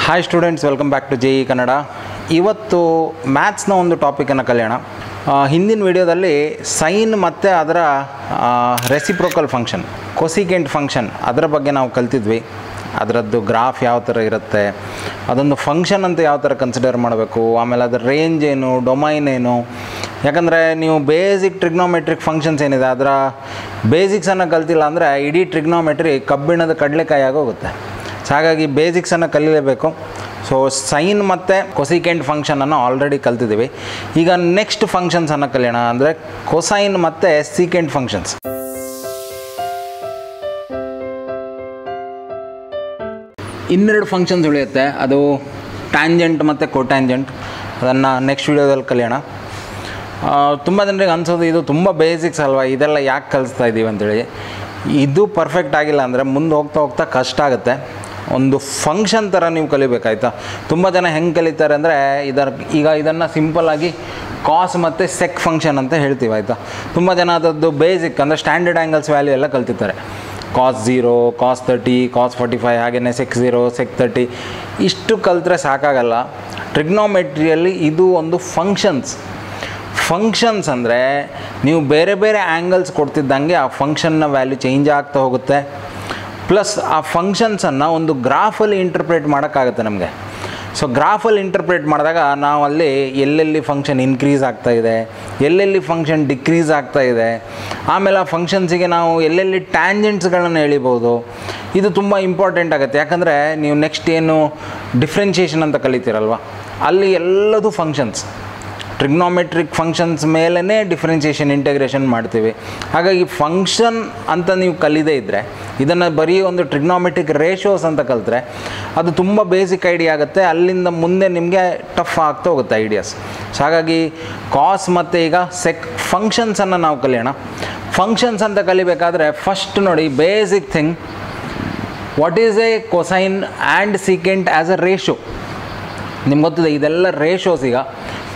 Hi students, welcome back to JEE Kannada. ಇವತ್ತು ಮ್ಯಾಥ್ಸ್ನ ಒಂದು ಟಾಪಿಕನ್ನು ಕಲಿಯೋಣ. ಹಿಂದಿನ ವಿಡಿಯೋದಲ್ಲಿ ಸೈನ್ ಮತ್ತು ಅದರ ರೆಸಿಪ್ರೋಕಲ್ ಫಂಕ್ಷನ್, ಕೊಸಿಕೆಂಟ್ ಫಂಕ್ಷನ್ ಅದರ ಬಗ್ಗೆ ನಾವು ಕಲ್ತಿದ್ವಿ. ಅದರದ್ದು ಗ್ರಾಫ್ ಯಾವ ಥರ ಇರುತ್ತೆ, ಅದೊಂದು ಫಂಕ್ಷನ್ ಅಂತ ಯಾವ ಥರ ಕನ್ಸಿಡರ್ ಮಾಡಬೇಕು, ಆಮೇಲೆ ಅದರ ರೇಂಜ್ ಏನು, ಡೊಮೈನ್ ಏನು. ಯಾಕಂದರೆ ನೀವು ಬೇಸಿಕ್ ಟ್ರಿಗ್ನೋಮೆಟ್ರಿಕ್ ಫಂಕ್ಷನ್ಸ್ ಏನಿದೆ ಅದರ ಬೇಸಿಕ್ಸನ್ನು ಕಲ್ತಿಲ್ಲ ಅಂದರೆ ಇಡೀ ಟ್ರಿಗ್ನೋಮೆಟ್ರಿ ಕಬ್ಬಿಣದ ಕಡಲೆಕಾಯಿ ಆಗೋಗುತ್ತೆ. ಸೊ ಹಾಗಾಗಿ ಬೇಸಿಕ್ಸನ್ನು ಕಲಿಯಲೇಬೇಕು. ಸೊ ಸೈನ್ ಮತ್ತು ಕೊಸಿಕೆಂಟ್ ಫಂಕ್ಷನನ್ನು ಆಲ್ರೆಡಿ ಕಲ್ತಿದ್ದೀವಿ. ಈಗ ನೆಕ್ಸ್ಟ್ ಫಂಕ್ಷನ್ಸನ್ನು ಕಲಿಯೋಣ, ಅಂದರೆ ಕೊಸೈನ್ ಮತ್ತು ಸೀಕೆಂಟ್ ಫಂಕ್ಷನ್ಸ್. ಇನ್ನೆರಡು ಫಂಕ್ಷನ್ಸ್ ಉಳಿಯುತ್ತೆ, ಅದು ಟ್ಯಾಂಜೆಂಟ್ ಮತ್ತು ಕೋಟ್ಯಾಂಜೆಂಟ್. ಅದನ್ನು ನೆಕ್ಸ್ಟ್ ವಿಡಿಯೋದಲ್ಲಿ ಕಲಿಯೋಣ. ತುಂಬ ಜನರಿಗೆ ಅನಿಸೋದು ಇದು ತುಂಬ ಬೇಸಿಕ್ಸ್ ಅಲ್ವಾ, ಇದೆಲ್ಲ ಯಾಕೆ ಕಲಿಸ್ತಾ ಇದ್ದೀವಿ ಅಂತೇಳಿ. ಇದು ಪರ್ಫೆಕ್ಟ್ ಆಗಿಲ್ಲ ಅಂದರೆ ಮುಂದೆ ಹೋಗ್ತಾ ಹೋಗ್ತಾ ಕಷ್ಟ ಆಗುತ್ತೆ. ಒಂದು ಫಂಕ್ಷನ್ ಥರ ನೀವು ಕಲಿಬೇಕಾಯ್ತಾ. ತುಂಬ ಜನ ಹೆಂಗೆ ಕಲಿತಾರೆ ಅಂದರೆ ಇದನ್ನು ಸಿಂಪಲ್ಲಾಗಿ ಕಾಸ್ ಮತ್ತು ಸೆಕ್ ಫಂಕ್ಷನ್ ಅಂತ ಹೇಳ್ತೀವಿ ಆಯಿತಾ. ತುಂಬ ಜನ ಅದರದ್ದು ಬೇಸಿಕ್ ಅಂದರೆ ಸ್ಟ್ಯಾಂಡರ್ಡ್ ಆ್ಯಂಗಲ್ಸ್ ವ್ಯಾಲ್ಯೂ ಎಲ್ಲ ಕಲ್ತಿರ್ತಾರೆ. cos 0, cos 30, cos 45, ಹಾಗೆಯೇ sec 0, sec 30 ಇಷ್ಟು ಕಲಿತ್ರೆ ಸಾಕಾಗಲ್ಲ. ಟ್ರಿಗ್ನೋಮೆಟ್ರಿಯಲ್ಲಿ ಇದು ಒಂದು ಫಂಕ್ಷನ್ಸ್ ಅಂದರೆ ನೀವು ಬೇರೆ ಬೇರೆ ಆ್ಯಂಗಲ್ಸ್ ಕೊಡ್ತಿದ್ದಂಗೆ ಆ ಫಂಕ್ಷನ್ನ ವ್ಯಾಲ್ಯೂ ಚೇಂಜ್ ಆಗ್ತಾ ಹೋಗುತ್ತೆ. ಪ್ಲಸ್ ಆ ಫಂಕ್ಷನ್ಸನ್ನು ಒಂದು ಗ್ರಾಫಲ್ಲಿ ಇಂಟರ್ಪ್ರೇಟ್ ಮಾಡೋಕ್ಕಾಗುತ್ತೆ ನಮಗೆ. ಸೊ ಗ್ರಾಫಲ್ಲಿ ಇಂಟರ್ಪ್ರೇಟ್ ಮಾಡಿದಾಗ ನಾವು ಅಲ್ಲಿ ಎಲ್ಲೆಲ್ಲಿ ಫಂಕ್ಷನ್ ಇನ್ಕ್ರೀಸ್ ಆಗ್ತಾಯಿದೆ, ಎಲ್ಲೆಲ್ಲಿ ಫಂಕ್ಷನ್ ಡಿಕ್ರೀಸ್ ಆಗ್ತಾಯಿದೆ, ಆಮೇಲೆ ಆ ಫಂಕ್ಷನ್ಸಿಗೆ ನಾವು ಎಲ್ಲೆಲ್ಲಿ ಟ್ಯಾಂಜೆಂಟ್ಸ್ಗಳನ್ನು ಎಳಿಬೋದು. ಇದು ತುಂಬ ಇಂಪಾರ್ಟೆಂಟ್ ಆಗುತ್ತೆ. ಯಾಕಂದರೆ ನೀವು ನೆಕ್ಸ್ಟ್ ಏನು ಡಿಫ್ರೆನ್ಷಿಯೇಷನ್ ಅಂತ ಕಲಿತೀರಲ್ವ, ಅಲ್ಲಿ ಎಲ್ಲದೂ ಫಂಕ್ಷನ್ಸ್, ಟ್ರಿಗ್ನೋಮೆಟ್ರಿಕ್ ಫಂಕ್ಷನ್ಸ್ ಮೇಲೇ ಡಿಫ್ರೆನ್ಷಿಯೇಷನ್ ಇಂಟಗ್ರೇಷನ್ ಮಾಡ್ತೀವಿ. ಹಾಗಾಗಿ ಫಂಕ್ಷನ್ ಅಂತ ನೀವು ಕಲಿದೇ ಇದ್ದರೆ, ಇದನ್ನು ಬರೀ ಒಂದು ಟ್ರಿಗ್ನೋಮೆಟ್ರಿಕ್ ರೇಷೋಸ್ ಅಂತ ಕಲಿತ್ರೆ ಅದು ತುಂಬ ಬೇಸಿಕ್ ಐಡಿಯಾ ಆಗುತ್ತೆ. ಅಲ್ಲಿಂದ ಮುಂದೆ ನಿಮಗೆ ಟಫ್ ಆಗ್ತಾ ಹೋಗುತ್ತೆ ಐಡಿಯಾಸ್. ಸೊ ಹಾಗಾಗಿ ಕಾಸ್ ಮತ್ತು ಈಗ ಸೆಕ್ ಫಂಕ್ಷನ್ಸನ್ನು ನಾವು ಕಲಿಯೋಣ. ಫಂಕ್ಷನ್ಸ್ ಅಂತ ಕಲಿಬೇಕಾದ್ರೆ ಫಸ್ಟ್ ನೋಡಿ, basic thing, what is A cosine and secant as a ratio. ನಿಮ್ಗೆ ಗೊತ್ತಿದೆ ಇದೆಲ್ಲ ರೇಷೋಸ್.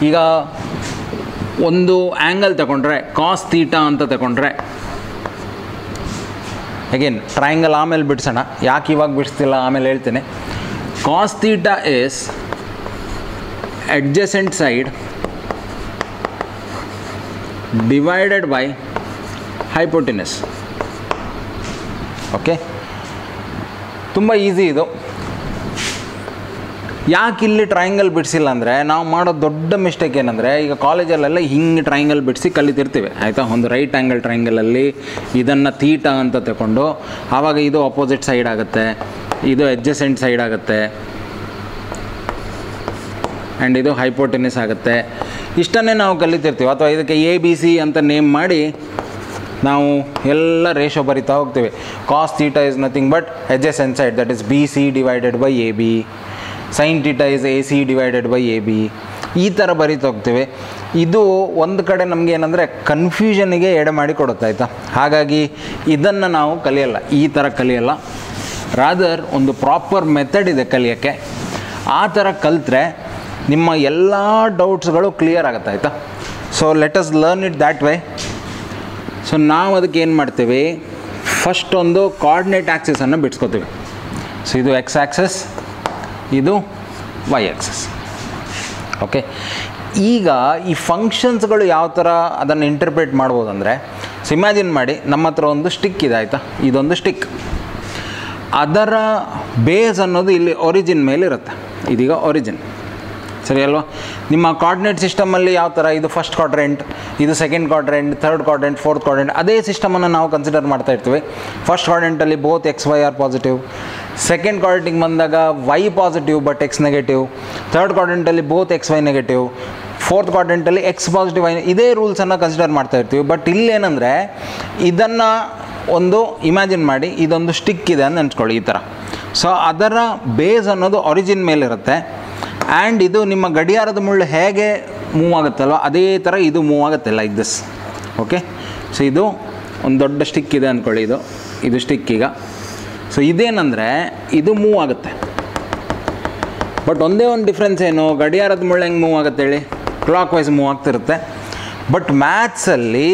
ಈಗ ಒಂದು ಆ್ಯಂಗಲ್ ತಗೊಂಡ್ರೆ ಕಾಸ್ ಥೀಟಾ ಅಂತ ತಗೊಂಡ್ರೆ, ಅಗೇನ್ ಟ್ರಯಾಂಗಲ್ ಆಮೇಲೆ ಬಿಡಿಸೋಣ, ಯಾಕೆ ಇವಾಗ ಬಿಡಿಸ್ತಿಲ್ಲ ಆಮೇಲೆ ಹೇಳ್ತೇನೆ. Cos theta is adjacent side divided by hypotenuse. Okay, ತುಂಬ ಈಸಿ ಇದು. ಯಾಕೆ ಇಲ್ಲಿ ಟ್ರಯಾಂಗಲ್ ಬಿಡಿಸಿಲ್ಲ ಅಂದರೆ, ನಾವು ಮಾಡೋ ದೊಡ್ಡ ಮಿಸ್ಟೇಕ್ ಏನಂದರೆ, ಈಗ ಕಾಲೇಜಲ್ಲೆಲ್ಲ ಹಿಂಗೆ ಟ್ರಯಾಂಗಲ್ ಬಿಡಿಸಿ ಕಲಿತಿರ್ತೀವಿ ಆಯಿತಾ. ಒಂದು ರೈಟ್ ಆ್ಯಂಗಲ್ ಟ್ರಯಾಂಗಲಲ್ಲಿ ಇದನ್ನು ಥೀಟಾ ಅಂತ ತಗೊಂಡು, ಆವಾಗ ಇದು ಅಪೋಸಿಟ್ ಸೈಡ್ ಆಗುತ್ತೆ, ಇದು ಅಡ್ಜಸೆಂಟ್ ಸೈಡ್ ಆಗುತ್ತೆ, ಆ್ಯಂಡ್ ಇದು ಹೈಪೋಟೆನಸ್ ಆಗುತ್ತೆ. ಇಷ್ಟನ್ನೇ ನಾವು ಕಲಿತಿರ್ತೀವಿ. ಅಥವಾ ಇದಕ್ಕೆ ABC ಅಂತ ನೇಮ್ ಮಾಡಿ ನಾವು ಎಲ್ಲ ರೇಷೋ ಬರಿತಾ ಹೋಗ್ತೀವಿ. Cos theta is nothing but adjacent side, that is BC divided by AB. Sine theta is AC divided by AB. ಈ ಥರ ಬರೀತಾ ಹೋಗ್ತೀವಿ. ಇದು ಒಂದು ಕಡೆ ನಮಗೆ ಏನಂದರೆ ಕನ್ಫ್ಯೂಷನಿಗೆ ಎಡೆ ಮಾಡಿ ಕೊಡುತ್ತೆ ಆಯಿತಾ. ಹಾಗಾಗಿ ಇದನ್ನು ನಾವು ಕಲಿಯಲ್ಲ, ಈ ಥರ ಕಲಿಯಲ್ಲ. ರಾದರ್ ಒಂದು ಪ್ರಾಪರ್ ಮೆಥಡ್ ಇದೆ ಕಲಿಯೋಕ್ಕೆ. ಆ ಥರ ಕಲಿತ್ರೆ ನಿಮ್ಮ ಎಲ್ಲ ಡೌಟ್ಸ್ಗಳು ಕ್ಲಿಯರ್ ಆಗುತ್ತೆ ಆಯಿತಾ. So let us learn it that way. So ನಾವು ಅದಕ್ಕೆ ಏನು ಮಾಡ್ತೀವಿ, ಫಸ್ಟ್ ಒಂದು ಕೋಆರ್ಡಿನೇಟ್ ಆ್ಯಕ್ಸಿಸನ್ನು ಬಿಡಿಸ್ಕೋತೀವಿ. ಸೊ ಇದು X ಆ್ಯಕ್ಸಸ್, ಇದು Y ಆ್ಯಕ್ಸಸ್. ಓಕೆ, ಈಗ ಈ ಫಂಕ್ಷನ್ಸ್ಗಳು ಯಾವ ಥರ ಅದನ್ನು ಇಂಟರ್ಪ್ರೇಟ್ ಮಾಡ್ಬೋದು ಅಂದರೆ, ಸೊ ಇಮ್ಯಾಜಿನ್ ಮಾಡಿ ನಮ್ಮ ಹತ್ರ ಒಂದು ಸ್ಟಿಕ್ ಇದೆ ಆಯಿತಾ. ಇದೊಂದು ಸ್ಟಿಕ್, ಅದರ ಬೇಸ್ ಅನ್ನೋದು ಇಲ್ಲಿ ಒರಿಜಿನ್ ಮೇಲೆ ಇರುತ್ತೆ. ಇದೀಗ ಒರಿಜಿನ್, ಸರಿ ಅಲ್ವಾ. ನಿಮ್ಮ ಕೋಆರ್ಡಿನೇಟ್ ಸಿಸ್ಟಮಲ್ಲಿ ಯಾವ ಥರ, ಇದು ಫಸ್ಟ್ ಕ್ವಾಡ್ರೆಂಟ್, ಇದು second quadrant, third quadrant, fourth quadrant, ಅದೇ ಸಿಸ್ಟಮನ್ನು ನಾವು ಕನ್ಸಿಡರ್ ಮಾಡ್ತಾ ಇರ್ತೀವಿ. ಫಸ್ಟ್ ಕ್ವಾಡ್ರೆಂಟಲ್ಲಿ both XY are positive, second ಕ್ವಾಡ್ರೆಂಟಿಗೆ ಬಂದಾಗ Y positive but X negative, third ಕ್ವಾಡ್ರೆಂಟಲ್ಲಿ ಬೋತ್ XY ನೆಗೆಟಿವ್, ಫೋರ್ತ್ ಕ್ವಾಡ್ರೆಂಟಲ್ಲಿ X ಪಾಸಿಟಿವ್ Y. ಇದೇ ರೂಲ್ಸನ್ನು ಕನ್ಸಿಡರ್ ಮಾಡ್ತಾ ಇರ್ತೀವಿ. ಬಟ್ ಇಲ್ಲೇನೆಂದರೆ, ಇದನ್ನು ಒಂದು ಇಮ್ಯಾಜಿನ್ ಮಾಡಿ, ಇದೊಂದು ಸ್ಟಿಕ್ ಇದೆ ಅಂತ ನೆನ್ಸ್ಕೊಳ್ಳಿ ಈ ಥರ. ಸೊ ಅದರ ಬೇಸ್ ಅನ್ನೋದು ಒರಿಜಿನ್ ಮೇಲಿರುತ್ತೆ. ಆ್ಯಂಡ್ ಇದು ನಿಮ್ಮ ಗಡಿಯಾರದ ಮುಳ್ಳು ಹೇಗೆ ಮೂವ್ ಆಗುತ್ತಲ್ವ ಅದೇ ಥರ ಇದು ಮೂವ್ ಆಗುತ್ತೆ ಲೈಕ್ ದಿಸ್. ಓಕೆ, ಸೊ ಇದು ಒಂದು ದೊಡ್ಡ ಸ್ಟಿಕ್ ಇದೆ ಅಂದ್ಕೊಳ್ಳಿ, ಇದು ಸ್ಟಿಕ್. ಈಗ ಸೊ ಇದೇನೆಂದರೆ ಇದು ಮೂವ್ ಆಗುತ್ತೆ. ಬಟ್ ಒಂದೇ ಒಂದು ಡಿಫ್ರೆನ್ಸ್ ಏನು, ಗಡಿಯಾರದ ಮುಳ್ಳು ಹೆಂಗೆ ಮೂವ್ ಆಗುತ್ತೆ ಹೇಳಿ, ಕ್ಲಾಕ್ ವೈಸ್ ಮೂವ್ ಆಗ್ತಿರುತ್ತೆ. ಬಟ್ ಮ್ಯಾಥ್ಸಲ್ಲಿ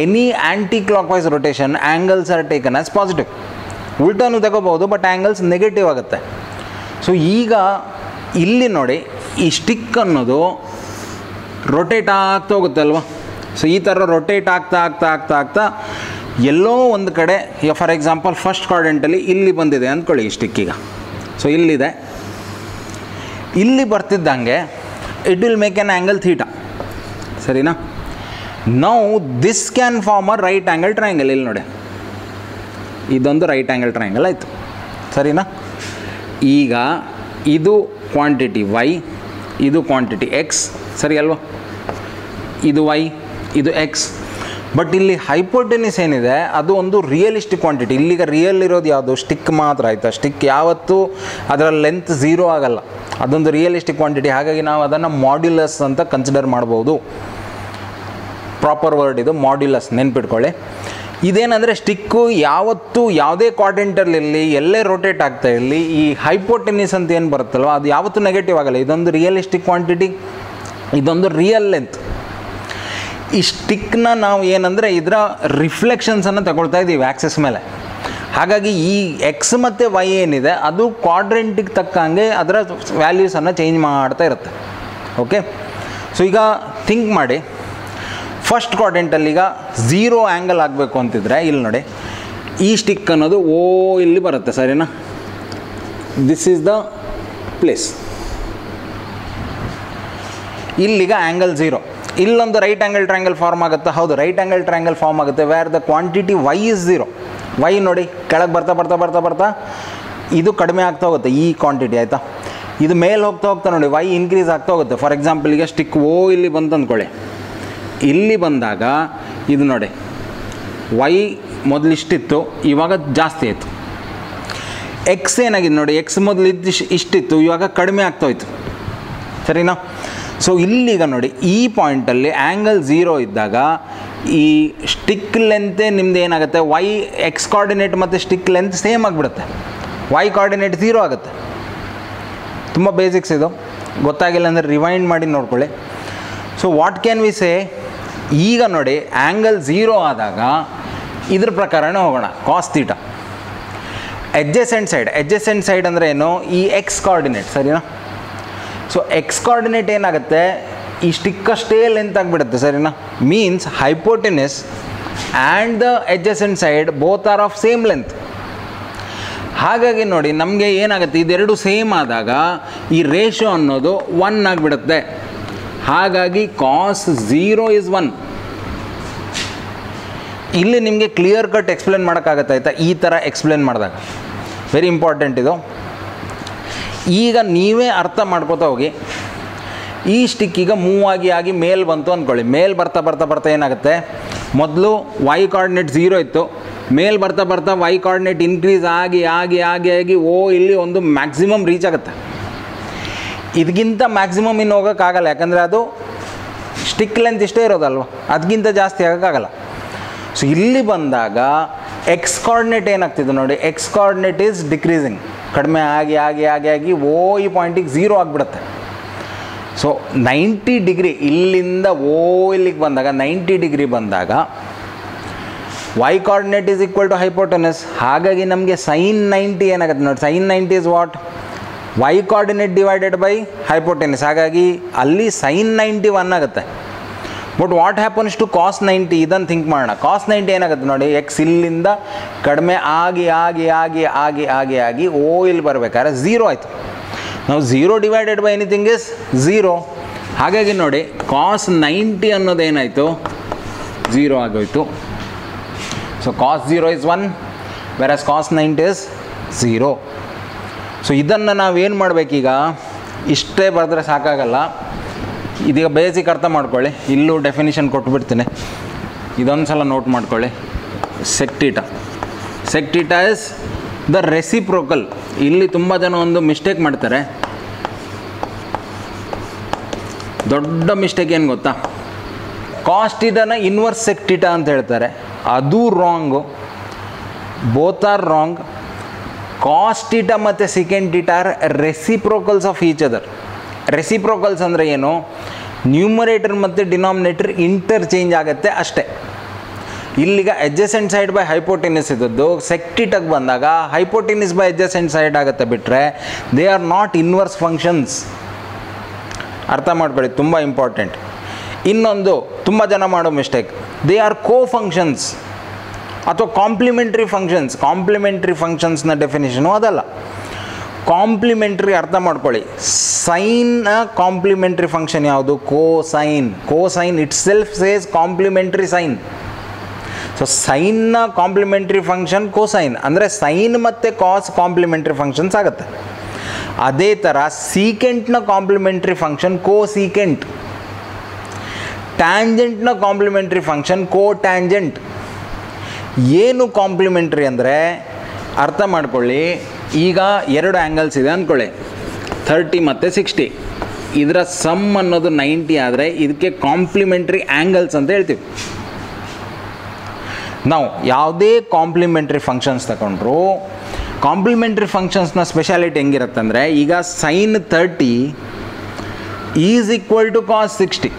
any anticlockwise rotation angles are taken as positive. ಉಲ್ಟಾನು ತಗೋಬೋದು, ಬಟ್ ಆ್ಯಂಗಲ್ಸ್ ನೆಗೆಟಿವ್ ಆಗುತ್ತೆ. ಸೊ ಈಗ ಇಲ್ಲಿ ನೋಡಿ ಈ ಸ್ಟಿಕ್ ಅನ್ನೋದು ರೊಟೇಟ್ ಆಗ್ತಾ ಹೋಗುತ್ತೆ ಅಲ್ವಾ. ಸೊ ಈ ಥರ ರೊಟೇಟ್ ಆಗ್ತಾ ಆಗ್ತಾ ಆಗ್ತಾ ಆಗ್ತಾ ಎಲ್ಲೋ ಒಂದು ಕಡೆ, ಈಗ ಫಾರ್ ಎಕ್ಸಾಂಪಲ್ ಫಸ್ಟ್ ಕ್ವಾಡ್ರೆಂಟಲ್ಲಿ ಇಲ್ಲಿ ಬಂದಿದೆ ಅಂದ್ಕೊಳ್ಳಿ ಈ ಸ್ಟಿಕ್. ಈಗ ಸೊ ಇಲ್ಲಿದೆ, ಇಲ್ಲಿ ಬರ್ತಿದ್ದಂಗೆ it will make an angle theta, ಸರಿನಾ. Now this can form a right angle triangle. ಇಲ್ಲಿ ನೋಡಿ ಇದೊಂದು ರೈಟ್ ಆ್ಯಂಗಲ್ ಟ್ರಯಾಂಗಲ್ ಆಯಿತು, ಸರಿನಾ. ಈಗ ಇದು ಕ್ವಾಂಟಿಟಿ y, ಇದು ಕ್ವಾಂಟಿಟಿ x, ಸರಿ ಅಲ್ವಾ. ಇದು y, ಇದು x. ಬಟ್ ಇಲ್ಲಿ ಹೈಪೋಟೆನಿಸ್ ಏನಿದೆ ಅದು ಒಂದು ರಿಯಲಿಸ್ಟಿಕ್ ಕ್ವಾಂಟಿಟಿ. ಇಲ್ಲಿಗ ರಿಯಲ್ ಇರೋದು ಯಾವುದು? ಸ್ಟಿಕ್ ಮಾತ್ರ, ಆಯಿತಾ. ಸ್ಟಿಕ್ ಯಾವತ್ತೂ ಅದರ ಲೆಂತ್ 0 ಆಗಲ್ಲ, ಅದೊಂದು ರಿಯಲಿಸ್ಟಿಕ್ ಕ್ವಾಂಟಿಟಿ. ಹಾಗಾಗಿ ನಾವು ಅದನ್ನು ಮಾಡ್ಯುಲಸ್ ಅಂತ ಕನ್ಸಿಡರ್ ಮಾಡ್ಬೋದು. ಪ್ರಾಪರ್ ವರ್ಡ್ ಇದು, ಮಾಡ್ಯುಲಸ್, ನೆನ್ಪಿಟ್ಕೊಳ್ಳಿ. ಇದೇನಂದರೆ ಸ್ಟಿಕ್ಕು ಯಾವತ್ತೂ ಯಾವುದೇ ಕ್ವಾಡ್ರೆಂಟಲ್ಲಿ ಎಲ್ಲೇ ರೊಟೇಟ್ ಆಗ್ತಾ ಇರಲಿ, ಈ ಹೈಪೋಟೆನಿಸ್ ಅಂತ ಏನು ಬರುತ್ತಲ್ವ ಅದು ಯಾವತ್ತೂ ನೆಗೆಟಿವ್ ಆಗಲ್ಲ. ಇದೊಂದು ರಿಯಲಿಸ್ಟಿಕ್ ಕ್ವಾಂಟಿಟಿ, ಇದೊಂದು ರಿಯಲ್ ಲೆಂತ್. ಈ ಸ್ಟಿಕ್ನ ನಾವು ಏನಂದರೆ ಇದರ ರಿಫ್ಲೆಕ್ಷನ್ಸನ್ನು ತಗೊಳ್ತಾ ಇದ್ದೀವಿ ಆ್ಯಕ್ಸಸ್ ಮೇಲೆ. ಹಾಗಾಗಿ ಈ ಎಕ್ಸ್ ಮತ್ತು ವೈ ಏನಿದೆ ಅದು ಕ್ವಾಡ್ರೆಂಟಿಗೆ ತಕ್ಕಂಗೆ ಅದರ ವ್ಯಾಲ್ಯೂಸನ್ನು ಚೇಂಜ್ ಮಾಡ್ತಾ ಇರುತ್ತೆ. ಓಕೆ, ಸೊ ಈಗ ಥಿಂಕ್ ಮಾಡಿ, ಫಸ್ಟ್ ಕ್ವಾಡ್ರೆಂಟಲ್ಲಿ ಈಗ 0 ಆ್ಯಂಗಲ್ ಆಗಬೇಕು ಅಂತಿದ್ರೆ ಇಲ್ಲಿ ನೋಡಿ ಈ ಸ್ಟಿಕ್ ಅನ್ನೋದು ಇಲ್ಲಿ ಬರುತ್ತೆ, ಸರಿನಾ. This is the place. ಇಲ್ಲಿಗ ಆ್ಯಂಗಲ್ 0. ಇಲ್ಲೊಂದು ರೈಟ್ ಆ್ಯಂಗಲ್ ಟ್ರಯಾಂಗಲ್ ಫಾರ್ಮ್ ಆಗುತ್ತೆ. ಹೌದು, ರೈಟ್ ಆ್ಯಂಗಲ್ ಟ್ರಯಾಂಗಲ್ ಫಾರ್ಮ್ ಆಗುತ್ತೆ where the quantity y is 0. y ನೋಡಿ ಕೆಳಗೆ ಬರ್ತಾ ಬರ್ತಾ ಬರ್ತಾ ಬರ್ತಾ ಇದು ಕಡಿಮೆ ಆಗ್ತಾ ಹೋಗುತ್ತೆ, ಈ ಕ್ವಾಂಟಿಟಿ, ಆಯಿತಾ. ಇದು ಮೇಲೆ ಹೋಗ್ತಾ ಹೋಗ್ತಾ ನೋಡಿ y ಇನ್ಕ್ರೀಸ್ ಆಗ್ತಾ ಹೋಗುತ್ತೆ. ಫಾರ್ ಎಕ್ಸಾಂಪಲ್ ಈಗ ಸ್ಟಿಕ್ ಇಲ್ಲಿ ಬಂತು ಅಂದ್ಕೊಳ್ಳಿ, ಇಲ್ಲಿ ಬಂದಾಗ ಇದು ನೋಡಿ y ಮೊದಲು ಇಷ್ಟಿತ್ತು, ಇವಾಗ ಜಾಸ್ತಿ ಆಯಿತು. ಎಕ್ಸ್ ಏನಾಗಿದೆ ನೋಡಿ, ಎಕ್ಸ್ ಮೊದಲು ಇಷ್ಟಿತ್ತು, ಇವಾಗ ಕಡಿಮೆ ಆಗ್ತಾಯಿತ್ತು, ಸರಿನಾ. ಸೊ ಇಲ್ಲಿಗ ನೋಡಿ ಈ ಪಾಯಿಂಟಲ್ಲಿ ಆ್ಯಂಗಲ್ 0 ಇದ್ದಾಗ ಈ ಸ್ಟಿಕ್ ಲೆಂತೆ ನಿಮ್ದು ಏನಾಗುತ್ತೆ, ವೈ ಎಕ್ಸ್ ಕೋಆರ್ಡಿನೇಟ್ ಮತ್ತು ಸ್ಟಿಕ್ ಲೆಂತ್ ಸೇಮ್ ಆಗಿಬಿಡುತ್ತೆ. ವೈ ಕೋಆರ್ಡಿನೇಟ್ 0 ಆಗುತ್ತೆ. ತುಂಬ ಬೇಸಿಕ್ಸ್ ಇದು, ಗೊತ್ತಾಗಿಲ್ಲ ಅಂದರೆ ರಿವೈಂಡ್ ಮಾಡಿ ನೋಡ್ಕೊಳ್ಳಿ. So what can we say, ಈಗ ನೋಡಿ ಆ್ಯಂಗಲ್ 0 ಆದಾಗ ಇದ್ರ ಪ್ರಕಾರನೇ ಹೋಗೋಣ, ಕಾಸ್ ಥೀಟಾ. ಎಡ್ಜಸೆಂಟ್ ಸೈಡ್ ಅಂದರೆ ಏನು, ಈ ಎಕ್ಸ್ ಕೋಆರ್ಡಿನೇಟ್, ಸರಿನಾ. ಸೊ ಎಕ್ಸ್ ಕೋಆರ್ಡಿನೇಟ್ ಏನಾಗುತ್ತೆ, ಈ ಸ್ಟಿಕ್ ಅಷ್ಟೇ ಲೆಂತ್ ಆಗಿಬಿಡುತ್ತೆ, ಸರಿನಾ. Means hypotenuse and the adjacent side both are of same length. ಹಾಗಾಗಿ ನೋಡಿ ನಮಗೆ ಏನಾಗುತ್ತೆ, ಇದೆರಡು ಸೇಮ್ ಆದಾಗ ಈ ರೇಷೋ ಅನ್ನೋದು 1 ಆಗಿಬಿಡುತ್ತೆ. ಹಾಗಾಗಿ ಕಾಸ್ 0 ಇಸ್ 1. ಇಲ್ಲಿ ನಿಮಗೆ ಕ್ಲಿಯರ್ ಕಟ್ ಎಕ್ಸ್ಪ್ಲೇನ್ ಮಾಡೋಕ್ಕಾಗತ್ತೆ, ಆಯಿತಾ, ಈ ಥರ ಎಕ್ಸ್ಪ್ಲೇನ್ ಮಾಡಿದಾಗ. ವೆರಿ ಇಂಪಾರ್ಟೆಂಟ್ ಇದು. ಈಗ ನೀವೇ ಅರ್ಥ ಮಾಡ್ಕೋತಾ ಹೋಗಿ. ಈ ಸ್ಟಿಕ್ ಈಗ ಮೂವ್ ಆಗಿ ಮೇಲ್ ಬಂತು ಅಂದ್ಕೊಳ್ಳಿ. ಮೇಲ್ ಬರ್ತಾ ಬರ್ತಾ ಬರ್ತಾ ಏನಾಗುತ್ತೆ, ಮೊದಲು ವೈ ಕೋಆರ್ಡಿನೇಟ್ 0 ಇತ್ತು, ಮೇಲ್ ಬರ್ತಾ ಬರ್ತಾ ವೈ ಕೋಆರ್ಡಿನೇಟ್ ಇನ್ಕ್ರೀಸ್ ಆಗಿ ಆಗಿ ಆಗಿ ಆಗಿ ಇಲ್ಲಿ ಒಂದು ಮ್ಯಾಕ್ಸಿಮಮ್ ರೀಚ್ ಆಗುತ್ತೆ. ಇದಕ್ಕಿಂತ ಮ್ಯಾಕ್ಸಿಮಮ್ ಇನ್ನು ಹೋಗೋಕ್ಕಾಗಲ್ಲ, ಯಾಕಂದರೆ ಅದು ಸ್ಟಿಕ್ ಲೆಂತ್ ಇಷ್ಟೇ ಇರೋದಲ್ವ, ಅದಕ್ಕಿಂತ ಜಾಸ್ತಿ ಆಗೋಕ್ಕಾಗಲ್ಲ. ಸೊ ಇಲ್ಲಿ ಬಂದಾಗ ಎಕ್ಸ್ ಕೋಆರ್ಡಿನೇಟ್ ಏನಾಗ್ತಿದೆ ನೋಡಿ, ಎಕ್ಸ್ ಕೋಆರ್ಡಿನೇಟ್ ಈಸ್ ಡಿಕ್ರೀಸಿಂಗ್, ಕಡಿಮೆ ಆಗಿ ಆಗಿ ಆಗಿ ಆಗಿ ಈ ಪಾಯಿಂಟಿಗೆ 0 ಆಗಿಬಿಡುತ್ತೆ. ಸೊ 90 ಡಿಗ್ರಿ ಇಲ್ಲಿಂದ ಇಲ್ಲಿಗೆ ಬಂದಾಗ 90 ಡಿಗ್ರಿ ಬಂದಾಗ Y coordinate is equal to hypotenuse. ಹಾಗಾಗಿ ನಮಗೆ ಸೈನ್ 90 ಏನಾಗುತ್ತೆ ನೋಡಿ, sine 90 is what, Y coordinate divided by hypotenuse. ಹಾಗಾಗಿ ಅಲ್ಲಿ ಸೈನ್ 90 1 ಆಗುತ್ತೆ. But what happens to cos 90, ಇದನ್ನು ಥಿಂಕ್ ಮಾಡೋಣ. ಕಾಸ್ 90 ಏನಾಗುತ್ತೆ ನೋಡಿ, ಎಕ್ಸ್ ಇಲ್ಲಿಂದ ಕಡಿಮೆ ಆಗಿ ಆಗಿ ಆಗಿ ಆಗಿ ಆಗಿ ಆಗಿ ಇಲ್ಲಿ ಬರಬೇಕಾದ್ರೆ 0 ಆಯಿತು. ನಾವು 0 ಡಿವೈಡೆಡ್ ಬೈ ಎನಿಥಿಂಗ್ ಇಸ್ 0. ಹಾಗಾಗಿ ನೋಡಿ ಕಾಸ್ 90 ಅನ್ನೋದೇನಾಯಿತು, 0 ಆಗೋಯಿತು. So cos 0 is 1 versus cos 90 is 0. So ಇದನ್ನು ನಾವೇನು ಮಾಡಬೇಕೀಗ, ಇಷ್ಟೇ ಬರೆದ್ರೆ ಸಾಕಾಗಲ್ಲ. ಇದೀಗ ಬೇಸಿಕ್ ಅರ್ಥ ಮಾಡ್ಕೊಳ್ಳಿ, ಇಲ್ಲೂ ಡೆಫಿನಿಷನ್ ಕೊಟ್ಬಿಡ್ತೀನಿ, ಇದೊಂದು ಸಲ ನೋಟ್ ಮಾಡ್ಕೊಳ್ಳಿ. Sec theta is the reciprocal. ಇಲ್ಲಿ ತುಂಬ ಜನ ಒಂದು ಮಿಸ್ಟೇಕ್ ಮಾಡ್ತಾರೆ, ದೊಡ್ಡ ಮಿಸ್ಟೇಕ್ ಏನು ಗೊತ್ತಾ, ಕಾಸ್ ಥೀಟಾನ ಇನ್ವರ್ಸ್ ಸೆಕ್ ಥೀಟಾ ಅಂತ ಹೇಳ್ತಾರೆ. ಅದು wrong, both are wrong. Cos theta ಮತ್ತು second theta are reciprocals of each other. Reciprocals ಅಂದರೆ ಏನು, ನ್ಯೂಮರೇಟರ್ ಮತ್ತು ಡಿನಾಮಿನೇಟರ್ ಇಂಟರ್ಚೇಂಜ್ ಆಗುತ್ತೆ ಅಷ್ಟೇ. ಇಲ್ಲಿಗ adjacent side by hypotenuse ಇದ್ದದ್ದು ಸೆಕ್ಟಿಟಾಗಿ ಬಂದಾಗ hypotenuse by adjacent side ಆಗುತ್ತೆ ಬಿಟ್ಟರೆ they are not inverse functions. ಅರ್ಥ ಮಾಡ್ಕೊಳ್ಳಿ, ತುಂಬ ಇಂಪಾರ್ಟೆಂಟ್. ಇನ್ನೊಂದು ತುಂಬ ಜನ ಮಾಡೋ mistake, they are co functions ಅಥವಾ ಕಾಂಪ್ಲಿಮೆಂಟ್ರಿ ಫಂಕ್ಷನ್ಸ್. ಕಾಂಪ್ಲಿಮೆಂಟ್ರಿ ಫಂಕ್ಷನ್ಸ್ನ ಡೆಫಿನೇಷನು ಅದಲ್ಲ. ಕಾಂಪ್ಲಿಮೆಂಟ್ರಿ ಅರ್ಥ ಮಾಡ್ಕೊಳ್ಳಿ, ಸೈನ್ನ ಕಾಂಪ್ಲಿಮೆಂಟ್ರಿ ಫಂಕ್ಷನ್ ಯಾವುದು? Cosine. Cosine itself says complementary sine. So ಸೈನ್ನ ಕಾಂಪ್ಲಿಮೆಂಟ್ರಿ ಫಂಕ್ಷನ್ ಕೋಸೈನ್, ಅಂದರೆ ಸೈನ್ ಮತ್ತು ಕಾಸ್ ಕಾಂಪ್ಲಿಮೆಂಟ್ರಿ ಫಂಕ್ಷನ್ಸ್ ಆಗುತ್ತೆ. ಅದೇ ಥರ ಸೀಕೆಂಟ್ನ ಕಾಂಪ್ಲಿಮೆಂಟ್ರಿ ಫಂಕ್ಷನ್ ಕೋಸೀಕೆಂಟ್, ಟ್ಯಾಂಜೆಂಟ್ನ ಕಾಂಪ್ಲಿಮೆಂಟ್ರಿ ಫಂಕ್ಷನ್ ಕೋಟ್ಯಾಂಜೆಂಟ್. ಏನು ಕಾಂಪ್ಲಿಮೆಂಟ್ರಿ ಅಂದರೆ ಅರ್ಥ ಮಾಡ್ಕೊಳ್ಳಿ, ಈಗ 2 ಆ್ಯಂಗಲ್ಸ್ ಇದೆ ಅಂದ್ಕೊಳ್ಳಿ, 30 ಮತ್ತು 60. ಇದರ ಸಮ್ ಅನ್ನೋದು 90 ಆದರೆ ಇದಕ್ಕೆ ಕಾಂಪ್ಲಿಮೆಂಟ್ರಿ ಆ್ಯಂಗಲ್ಸ್ ಅಂತ ಹೇಳ್ತೀವಿ. ನಾವು ಯಾವುದೇ ಕಾಂಪ್ಲಿಮೆಂಟ್ರಿ ಫಂಕ್ಷನ್ಸ್ ತಗೊಂಡ್ರು, ಕಾಂಪ್ಲಿಮೆಂಟ್ರಿ ಫಂಕ್ಷನ್ಸ್ನ ಸ್ಪೆಷಾಲಿಟಿ ಹೆಂಗಿರುತ್ತೆ ಅಂದರೆ, ಈಗ sine 30 is equal to cos 60.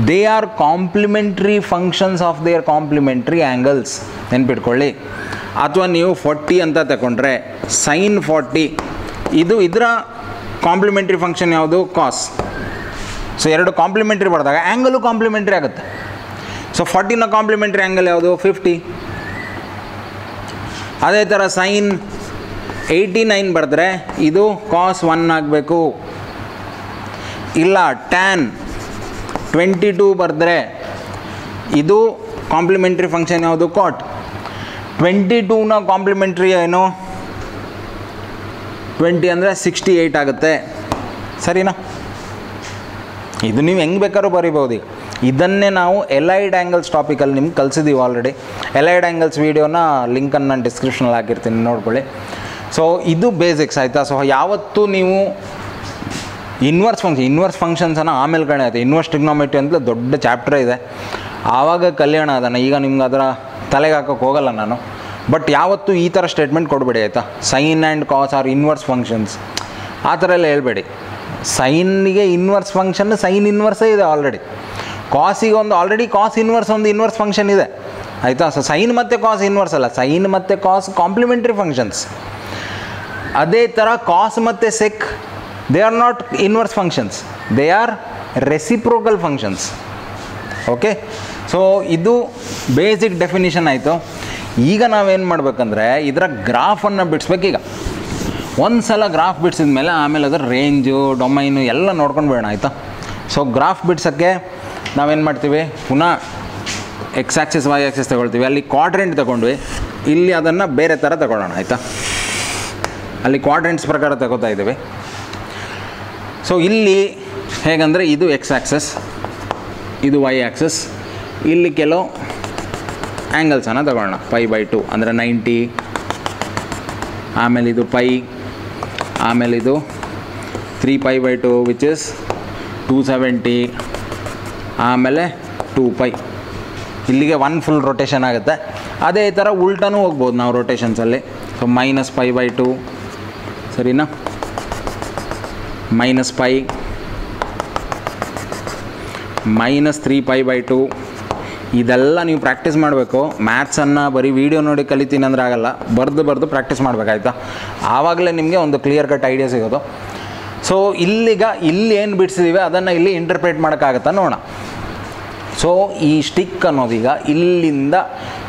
They are complementary functions of their complementary angles. ನೆನ್ಪಿಟ್ಕೊಳ್ಳಿ. ಅಥವಾ ನೀವು 40 ಅಂತ ತಗೊಂಡ್ರೆ ಸೈನ್ 40 ಇದು ಇದರ ಕಾಂಪ್ಲಿಮೆಂಟ್ರಿ ಫಂಕ್ಷನ್ ಯಾವುದು? ಕಾಸ್. ಸೊ 2 ಕಾಂಪ್ಲಿಮೆಂಟ್ರಿ ಬರೆದಾಗ ಆ್ಯಂಗಲು ಕಾಂಪ್ಲಿಮೆಂಟ್ರಿ ಆಗುತ್ತೆ. ಸೊ 40ನ ಕಾಂಪ್ಲಿಮೆಂಟ್ರಿ ಆ್ಯಂಗಲ್ ಯಾವುದು? 50. ಅದೇ ಥರ ಸೈನ್ 89 ಬರೆದ್ರೆ ಇದು ಕಾಸ್ 1 ಆಗಬೇಕು. ಇಲ್ಲ ಟ್ಯಾನ್ 22 ಬರೆದ್ರೆ ಇದು ಕಾಂಪ್ಲಿಮೆಂಟ್ರಿ ಫಂಕ್ಷನ್ ಯಾವುದು? ಕಾಟ್. 22ನ ಕಾಂಪ್ಲಿಮೆಂಟ್ರಿ ಏನು? 20 ಅಂದರೆ 68 ಆಗುತ್ತೆ. ಸರಿನಾ? ಇದು ನೀವು ಹೆಂಗೆ ಬೇಕಾದ್ರೂ ಬರಿಬೋದು. ಈಗ ಇದನ್ನೇ ನಾವು ಎಲೈಡ್ ಆ್ಯಂಗಲ್ಸ್ ಟಾಪಿಕಲ್ಲಿ ನಿಮ್ಗೆ ಕಲಿಸಿದ್ದೀವಿ ಆಲ್ರೆಡಿ. ಎಲೈಡ್ ಆ್ಯಂಗಲ್ಸ್ ವೀಡಿಯೋನ ಲಿಂಕನ್ನು ನಾನು ಡಿಸ್ಕ್ರಿಪ್ಷನಲ್ಲಿ ಹಾಕಿರ್ತೀನಿ, ನೋಡ್ಕೊಳ್ಳಿ. ಸೊ ಇದು ಬೇಸಿಕ್ಸ್ ಆಯಿತಾ. ಸೊ ಯಾವತ್ತೂ ನೀವು ಇನ್ವರ್ಸ್ ಫಂಕ್ಷನ್ಸನ್ನು ಆಮೇಲೆ ಕಣೆ ಆಯಿತು. ಇನ್ವರ್ಸ್ ಟ್ರಿಗ್ನೋಮೆಟ್ರಿ ಅಂತ ದೊಡ್ಡ ಚಾಪ್ಟರ್ ಇದೆ, ಆವಾಗ ಕಲ್ಯಾಣ ಅದನ್ನು. ಈಗ ನಿಮ್ಗೆ ಅದರ ತಲೆಗೆ ಹಾಕೋಕ್ಕೆ ಹೋಗಲ್ಲ ನಾನು. ಬಟ್ ಯಾವತ್ತೂ ಈ ಥರ ಸ್ಟೇಟ್ಮೆಂಟ್ ಕೊಡಬೇಡಿ ಆಯಿತಾ. Sine and cos are inverse functions ಆ ಥರ ಎಲ್ಲ ಹೇಳ್ಬೇಡಿ. ಸೈನ್ಗೆ ಇನ್ವರ್ಸ್ ಫಂಕ್ಷನ್ ಸೈನ್ ಇನ್ವರ್ಸೇ ಇದೆ ಆಲ್ರೆಡಿ. ಕಾಸಿಗೆ ಒಂದು ಆಲ್ರೆಡಿ ಕಾಸ್ ಇನ್ವರ್ಸ್ ಒಂದು ಇನ್ವರ್ಸ್ ಫಂಕ್ಷನ್ ಇದೆ ಆಯಿತಾ. ಸೊ ಸೈನ್ ಮತ್ತು ಕಾಸ್ ಇನ್ವರ್ಸ್ ಅಲ್ಲ, ಸೈನ್ ಮತ್ತು ಕಾಸ್ ಕಾಂಪ್ಲಿಮೆಂಟ್ರಿ ಫಂಕ್ಷನ್ಸ್. ಅದೇ ಥರ ಕಾಸ್ ಮತ್ತು sec they are not inverse functions, they are reciprocal functions. Okay, so ಇದು ಬೇಸಿಕ್ ಡೆಫಿನಿಷನ್ ಆಯಿತು. ಈಗ ನಾವೇನು ಮಾಡಬೇಕಂದ್ರೆ ಇದರ ಗ್ರಾಫನ್ನು ಬಿಡಿಸ್ಬೇಕು. ಈಗ ಒಂದು ಸಲ ಗ್ರಾಫ್ ಬಿಡಿಸಿದ ಮೇಲೆ ಆಮೇಲೆ ಅದರ ರೇಂಜು ಡೊಮೈನು ಎಲ್ಲ ನೋಡ್ಕೊಂಡು ಬೇಡ ಆಯಿತಾ. ಸೊ ಗ್ರಾಫ್ ಬಿಡ್ಸೋಕ್ಕೆ ನಾವೇನು ಮಾಡ್ತೀವಿ, ಪುನಃ ಎಕ್ಸ್ ಆ್ಯಕ್ಸಿಸ್ ವೈ ಆ್ಯಕ್ಸಿಸ್ ತಗೊಳ್ತೀವಿ. ಅಲ್ಲಿ ಕ್ವಾಡ್ರೆಂಟ್ ತಗೊಂಡ್ವಿ, ಇಲ್ಲಿ ಅದನ್ನು ಬೇರೆ ಥರ ತಗೊಳ್ಳೋಣ ಆಯಿತಾ. ಅಲ್ಲಿ ಕ್ವಾಡ್ರೆಂಟ್ಸ್ ಪ್ರಕಾರ ತಗೋತಾ ಇದ್ದೀವಿ. ಸೊ ಇಲ್ಲಿ ಹೇಗಂದರೆ ಇದು ಎಕ್ಸ್ ಆ್ಯಕ್ಸಸ್, ಇದು ವೈ ಆ್ಯಕ್ಸಸ್. ಇಲ್ಲಿ ಕೆಲವು ಆ್ಯಂಗಲ್ಸನ್ನು ತಗೊಳ್ಳೋಣ. π/2 ಅಂದರೆ 90, ಆಮೇಲೆ ಇದು ಪೈ, ಆಮೇಲೆ ಇದು 3π/2 ವಿಚ್ ಇಸ್ 270, ಆಮೇಲೆ 2π. ಇಲ್ಲಿಗೆ 1 ಫುಲ್ ರೊಟೇಷನ್ ಆಗುತ್ತೆ. ಅದೇ ಥರ ಉಲ್ಟನೂ ಹೋಗ್ಬೋದು ನಾವು ರೊಟೇಷನ್ಸಲ್ಲಿ. ಸೊ -π/2 ಸರಿನಾ, -π, -3π/2. ಇದೆಲ್ಲ ನೀವು ಪ್ರಾಕ್ಟೀಸ್ ಮಾಡಬೇಕು. ಮ್ಯಾಥ್ಸನ್ನು ಬರೀ ವೀಡಿಯೋ ನೋಡಿ ಕಲಿತೀನಿ ಅಂದರೆ ಆಗಲ್ಲ, ಬರೆದು ಪ್ರಾಕ್ಟೀಸ್ ಮಾಡಬೇಕಾಯ್ತಾ. ಆವಾಗಲೇ ನಿಮಗೆ ಒಂದು ಕ್ಲಿಯರ್ ಕಟ್ ಐಡಿಯಾ ಸಿಗೋದು. ಸೊ ಇಲ್ಲಿ ಏನು ಬಿಡಿಸಿದ್ದೀವಿ ಅದನ್ನು ಇಲ್ಲಿ ಇಂಟರ್ಪ್ರೇಟ್ ಮಾಡೋಕ್ಕಾಗತ್ತಾ ನೋಡೋಣ. ಸೊ ಈ ಸ್ಟಿಕ್ ಅನ್ನೋದೀಗ ಇಲ್ಲಿಂದ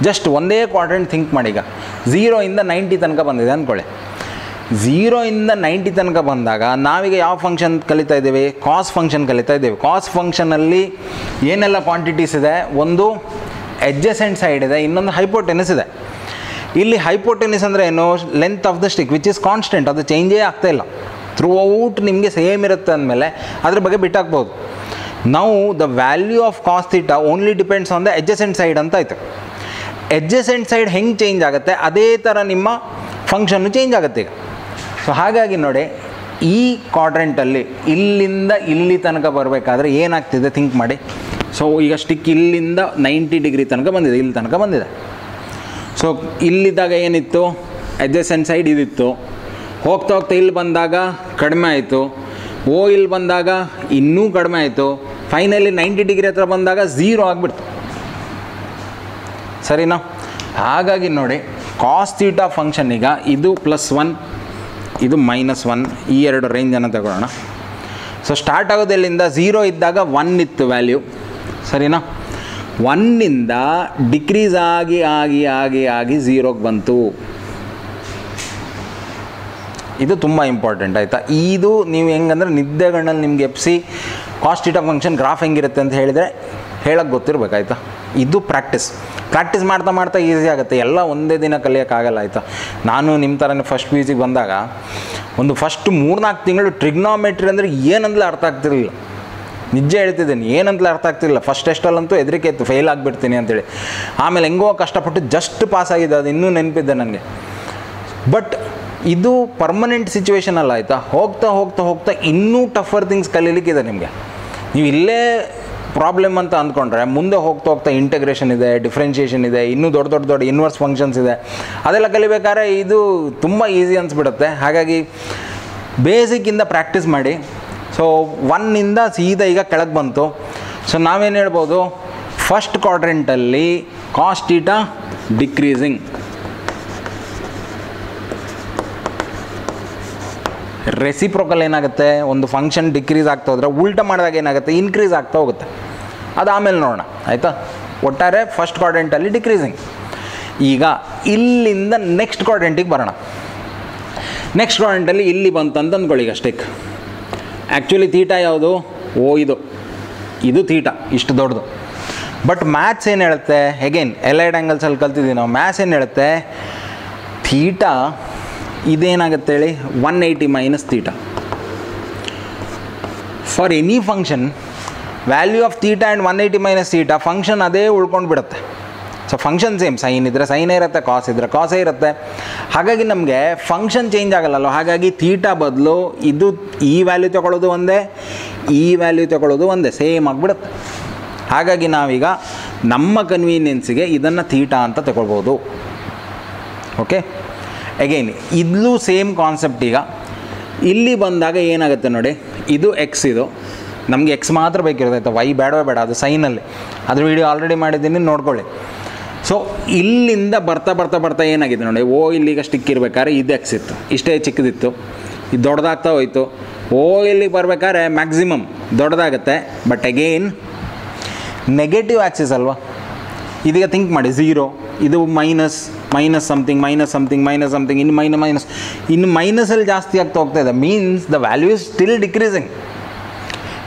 ಜಸ್ಟ್ ಒಂದೇ ಕ್ವಾಡ್ರೆಂಟ್ ಥಿಂಕ್ ಮಾಡಿ. ಈಗ 0 ಇಂದ 90 ತನಕ ಬಂದಿದೆ ಅಂದ್ಕೊಳ್ಳಿ. 0 ಇಂದ 90 ತನಕ ಬಂದಾಗ ನಾವೀಗ ಯಾವ ಫಂಕ್ಷನ್ ಕಲಿತಾ ಇದ್ದೇವೆ? ಕಾಸ್ ಫಂಕ್ಷನ್ ಕಲಿತಾ ಇದ್ದೇವೆ. ಕಾಸ್ ಫಂಕ್ಷನಲ್ಲಿ ಏನೆಲ್ಲ ಕ್ವಾಂಟಿಟೀಸ್ ಇದೆ? ಒಂದು ಎಡ್ಜಸೆಂಟ್ ಸೈಡ್ ಇದೆ, ಇನ್ನೊಂದು ಹೈಪೋಟೆನಸ್ ಇದೆ. ಇಲ್ಲಿ ಹೈಪೋಟೆನಸ್ ಅಂದರೆ ಏನು? Length of the stick which is constant, ಅದು ಚೇಂಜೇ ಆಗ್ತಾಯಿಲ್ಲ. ಥ್ರೂ ಔಟ್ ನಿಮಗೆ ಸೇಮ್ ಇರುತ್ತೆ ಅಂದಮೇಲೆ ಅದ್ರ ಬಗ್ಗೆ ಬಿಟ್ಟಾಕ್ಬೋದು. ನಾವು the value of cos theta only depends on the adjacent side ಅಂತ ಆಯಿತು. ಎಡ್ಜಸೆಂಟ್ ಸೈಡ್ ಹೆಂಗೆ ಚೇಂಜ್ ಆಗುತ್ತೆ ಅದೇ ಥರ ನಿಮ್ಮ ಫಂಕ್ಷನ್ನು ಚೇಂಜ್ ಆಗುತ್ತೆ ಈಗ. ಸೊ ಹಾಗಾಗಿ ನೋಡಿ, ಈ ಕ್ವಾಡ್ರೆಂಟಲ್ಲಿ ಇಲ್ಲಿಂದ ಇಲ್ಲಿ ತನಕ ಬರಬೇಕಾದ್ರೆ ಏನಾಗ್ತಿದೆ ಥಿಂಕ್ ಮಾಡಿ. ಸೊ ಈಗ ಸ್ಟಿಕ್ ಇಲ್ಲಿಂದ 90 ಡಿಗ್ರಿ ತನಕ ಬಂದಿದೆ, ಇಲ್ಲಿ ತನಕ ಬಂದಿದೆ. ಸೊ ಇಲ್ಲಿದ್ದಾಗ ಏನಿತ್ತು? ಎಡ್ಜಸೆಂಟ್ ಸೈಡ್ ಇದಿತ್ತು. ಹೋಗ್ತಾ ಇಲ್ಲಿ ಬಂದಾಗ ಕಡಿಮೆ ಆಯಿತು. ಇಲ್ಲಿ ಬಂದಾಗ ಇನ್ನೂ ಕಡಿಮೆ ಆಯಿತು. ಫೈನಲಿ 90 ಡಿಗ್ರಿ ಹತ್ರ ಬಂದಾಗ 0 ಆಗಿಬಿಡ್ತು. ಸರಿನಾ? ಹಾಗಾಗಿ ನೋಡಿ ಕಾಸ್ ಥೀಟಾ ಫಂಕ್ಷನ್ ಈಗ ಇದು +1 ಇದು -1 ಈ ಎರಡು ರೇಂಜನ್ನು ತಗೊಳ್ಳೋಣ. ಸೊ ಸ್ಟಾರ್ಟ್ ಆಗೋದೆಲ್ಲಿಂದ 0 ಇದ್ದಾಗ 1 ಇತ್ತು ವ್ಯಾಲ್ಯೂ, ಸರಿನಾ? 1ಇಂದ ಡಿಕ್ರೀಸ್ ಆಗಿ ಆಗಿ ಆಗಿ ಆಗಿ 0ಗೆ ಬಂತು. ಇದು ತುಂಬ ಇಂಪಾರ್ಟೆಂಟ್ ಆಯಿತಾ. ಇದು ನೀವು ಹೆಂಗಂದ್ರೆ ನಿದ್ದೆಗಣ್ಣಲ್ಲಿ ನಿಮಗೆ ಎಫ್ಸಿ ಕಾಸ್ ಥೀಟಾ ಫಂಕ್ಷನ್ ಗ್ರಾಫ್ ಹೆಂಗಿರುತ್ತೆ ಅಂತ ಹೇಳಿದರೆ ಹೇಳಕ್ಕೆ ಗೊತ್ತಿರಬೇಕಾಯ್ತಾ. ಇದು ಪ್ರಾಕ್ಟೀಸ್ ಮಾಡ್ತಾ ಮಾಡ್ತಾ ಈಸಿ ಆಗುತ್ತೆ. ಎಲ್ಲ ಒಂದೇ ದಿನ ಕಲಿಯೋಕ್ಕಾಗಲ್ಲ ಆಯಿತಾ. ನಾನು ನಿಮ್ಮ ಥರನೇ ಫಸ್ಟ್ ಪಿ ಯು ಸಿಗೆ ಬಂದಾಗ ಒಂದು ಫಸ್ಟ್ 3-4 ತಿಂಗಳು ಟ್ರಿಗ್ನೋಮೆಟ್ರಿ ಅಂದರೆ ಏನಂತಲೇ ಅರ್ಥ ಆಗ್ತಿರಲಿಲ್ಲ. ನಿಜ ಹೇಳ್ತಿದ್ದೀನಿ, ಏನಂತಲೇ ಅರ್ಥ ಆಗ್ತಿರಲಿಲ್ಲ. ಫಸ್ಟ್ ಟೆಸ್ಟಲ್ಲಂತೂ ಹೆದರಿಕೆ ಇತ್ತು, ಫೇಲ್ ಆಗಿಬಿಡ್ತೀನಿ ಅಂತೇಳಿ. ಆಮೇಲೆ ಹೆಂಗೋ ಕಷ್ಟಪಟ್ಟು ಜಸ್ಟ್ ಪಾಸ್ ಆಗಿದೆ, ಅದು ಇನ್ನೂ ನೆನಪಿದ್ದೆ ನನಗೆ. ಬಟ್ ಇದು ಪರ್ಮನೆಂಟ್ ಸಿಚುವೇಶನ್ ಅಲ್ಲ ಆಯಿತಾ. ಹೋಗ್ತಾ ಹೋಗ್ತಾ ಹೋಗ್ತಾ ಇನ್ನೂ ಟಫರ್ ಥಿಂಗ್ಸ್ ಕಲೀಲಿಕ್ಕಿದೆ ನಿಮಗೆ. ನೀವು ಇಲ್ಲೇ ಪ್ರಾಬ್ಲಮ್ ಅಂತ ಅಂದ್ಕೊಂಡ್ರೆ ಮುಂದೆ ಹೋಗ್ತಾ ಹೋಗ್ತಾ ಇಂಟಗ್ರೇಷನ್ ಇದೆ, ಡಿಫ್ರೆನ್ಷಿಯೇಷನ್ ಇದೆ, ಇನ್ನೂ ದೊಡ್ಡ ಇನ್ವರ್ಸ್ ಫಂಕ್ಷನ್ಸ್ ಇದೆ. ಅದೆಲ್ಲ ಕಲಿಬೇಕಾದ್ರೆ ಇದು ತುಂಬ ಈಸಿ ಅನಿಸ್ಬಿಡುತ್ತೆ. ಹಾಗಾಗಿ ಬೇಸಿಕ್ಕಿಂದ ಪ್ರಾಕ್ಟೀಸ್ ಮಾಡಿ. ಸೊ 1ಇಂದ ಸೀದಾ ಈಗ ಕೆಳಗೆ ಬಂತು. ಸೊ ನಾವೇನು ಹೇಳ್ಬೋದು, ಫಸ್ಟ್ ಕ್ವಾಡ್ರೆಂಟಲ್ಲಿ ಕಾಸ್ ಥೀಟಾ ಡಿಕ್ರೀಸಿಂಗ್, ರೆಸಿಪ್ರೋಕಲ್ ಏನಾಗುತ್ತೆ, ಒಂದು ಫಂಕ್ಷನ್ ಡಿಕ್ರೀಸ್ ಆಗ್ತಾ ಹೋದರೆ ಉಲ್ಟಾ ಮಾಡಿದಾಗ ಏನಾಗುತ್ತೆ, ಇನ್ಕ್ರೀಸ್ ಆಗ್ತಾ ಹೋಗುತ್ತೆ. ಅದು ಆಮೇಲೆ ನೋಡೋಣ ಆಯಿತಾ. ಒಟ್ಟಾರೆ ಫಸ್ಟ್ ಕ್ವಾಡ್ರೆಂಟಲ್ಲಿ ಡಿಕ್ರೀಸಿಂಗ್. ಈಗ ಇಲ್ಲಿಂದ ನೆಕ್ಸ್ಟ್ ಕ್ವಾಡ್ರೆಂಟಿಗೆ ಬರೋಣ. ನೆಕ್ಸ್ಟ್ ಕ್ವಾಡ್ರೆಂಟಲ್ಲಿ ಇಲ್ಲಿ ಬಂತು ಅಂತ ಅಂದ್ಕೊಳ್ಳಿ ಈಗ ಸ್ಟಿಕ್. ಆ್ಯಕ್ಚುಲಿ ಥೀಟಾ ಯಾವುದು? ಇದು ಥೀಟಾ ಇಷ್ಟು ದೊಡ್ಡದು. ಬಟ್ ಮ್ಯಾಥ್ಸ್ ಏನು ಹೇಳುತ್ತೆ, ಅಗೇನ್ ಎಲೈಡ್ ಆ್ಯಂಗಲ್ಸಲ್ಲಿ ಕಲ್ತಿದ್ದೀವಿ ನಾವು. ಮ್ಯಾಥ್ಸ್ ಏನು ಹೇಳುತ್ತೆ, ಥೀಟಾ ಇದೇನಾಗುತ್ತೆ ಹೇಳಿ, 180 minus theta. For any function value of theta and 180 minus theta function ಅದೇ ಉಳ್ಕೊಂಡು ಬಿಡುತ್ತೆ. ಸೊ ಫಂಕ್ಷನ್ ಸೇಮ್, ಸೈನ್ ಇದ್ದರೆ ಸೈನೇ ಇರುತ್ತೆ, ಕಾಸ್ ಇದ್ದರೆ ಕಾಸೇ ಇರುತ್ತೆ. ಹಾಗಾಗಿ ನಮಗೆ ಫಂಕ್ಷನ್ ಚೇಂಜ್ ಆಗಲ್ಲಲ್ಲ. ಹಾಗಾಗಿ ಥೀಟಾ ಬದಲು ಇದು ಈ ವ್ಯಾಲ್ಯೂ ತಗೊಳ್ಳೋದು ಒಂದೇ, ಈ ವ್ಯಾಲ್ಯೂ ತಗೊಳ್ಳೋದು ಒಂದೇ, ಸೇಮ್ ಆಗಿಬಿಡುತ್ತೆ. ಹಾಗಾಗಿ ನಾವೀಗ ನಮ್ಮ ಕನ್ವೀನಿಯನ್ಸಿಗೆ ಇದನ್ನು ಥೀಟಾ ಅಂತ ತಗೊಳ್ಬೋದು. ಓಕೆ, ಅಗೈನ್ ಇಲ್ಲೂ ಸೇಮ್ ಕಾನ್ಸೆಪ್ಟ್. ಈಗ ಇಲ್ಲಿ ಬಂದಾಗ ಏನಾಗುತ್ತೆ ನೋಡಿ, ಇದು ಎಕ್ಸ್, ಇದು ನಮಗೆ ಎಕ್ಸ್ ಮಾತ್ರ ಬೇಕಿರುತ್ತೆ, ವೈ ಬೇಡವೇ ಬೇಡ, ಅದು ಸೈನಲ್ಲಿ. ಅದ್ರ ವಿಡಿಯೋ ಆಲ್ರೆಡಿ ಮಾಡಿದ್ದೀನಿ, ನೋಡ್ಕೊಳ್ಳಿ. ಸೊ ಇಲ್ಲಿಂದ ಬರ್ತಾ ಬರ್ತಾ ಬರ್ತಾ ಏನಾಗಿದೆ ನೋಡಿ, ಇಲ್ಲಿಗ ಸ್ಟಿಕ್ ಇರಬೇಕಾದ್ರೆ ಇದು ಎಕ್ಸ್ ಇತ್ತು, ಇಷ್ಟೇ ಚಿಕ್ಕದಿತ್ತು, ಇದು ದೊಡ್ಡದಾಗ್ತಾ ಹೋಯಿತು. ಇಲ್ಲಿಗೆ ಬರಬೇಕಾದ್ರೆ ಮ್ಯಾಕ್ಸಿಮಮ್ ದೊಡ್ಡದಾಗುತ್ತೆ. ಬಟ್ ಅಗೇನ್ ನೆಗೆಟಿವ್ ಆ್ಯಕ್ಸಿಸ್ ಅಲ್ವಾ. ಇದೀಗ ಥಿಂಕ್ ಮಾಡಿ, 0 ಇದು ಮೈನಸ್ ಸಮಥಿಂಗ್ ಇನ್ನು ಮೈನಸಲ್ಲಿ ಜಾಸ್ತಿ ಆಗ್ತಾ ಹೋಗ್ತಾ ಇದೆ. Means the value is still decreasing.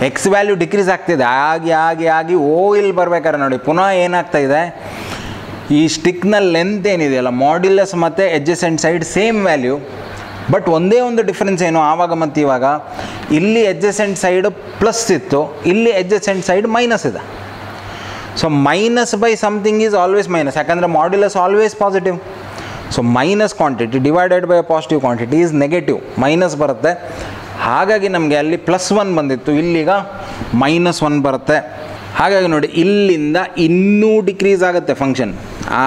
X value decrease ಆಗ್ತಿದೆ, ಆಗಿ ಆಗಿ ಆಗಿ ಇಲ್ಲಿ ಬರ್ಬೇಕಾದ್ರೆ ನೋಡಿ ಪುನಃ ಏನಾಗ್ತಾ ಇದೆ, ಈ ಸ್ಟಿಕ್ನ ಲೆಂತ್ ಏನಿದೆಯಲ್ಲ, ಮಾಡ್ಯುಲಸ್ ಮತ್ತು adjacent side same value. But ಒಂದೇ ಒಂದು ಡಿಫ್ರೆನ್ಸ್ ಏನು, ಆವಾಗ ಮತ್ತು ಇವಾಗ ಇಲ್ಲಿ ಎಡ್ಜಸೆಂಟ್ ಸೈಡ್ ಪ್ಲಸ್ ಇತ್ತು, ಇಲ್ಲಿ ಎಡ್ಜಸೆಂಟ್ ಸೈಡ್ ಮೈನಸ್ ಇದೆ. So minus by something is always minus, ಯಾಕಂದರೆ modulus always positive. So minus quantity divided by positive quantity is negative, minus ಬರುತ್ತೆ. ಹಾಗಾಗಿ ನಮಗೆ ಅಲ್ಲಿ +1 ಬಂದಿತ್ತು, ಇಲ್ಲಿಗ -1 ಬರುತ್ತೆ. ಹಾಗಾಗಿ ನೋಡಿ ಇಲ್ಲಿಂದ ಇನ್ನೂ ಡಿಕ್ರೀಸ್ ಆಗುತ್ತೆ ಫಂಕ್ಷನ್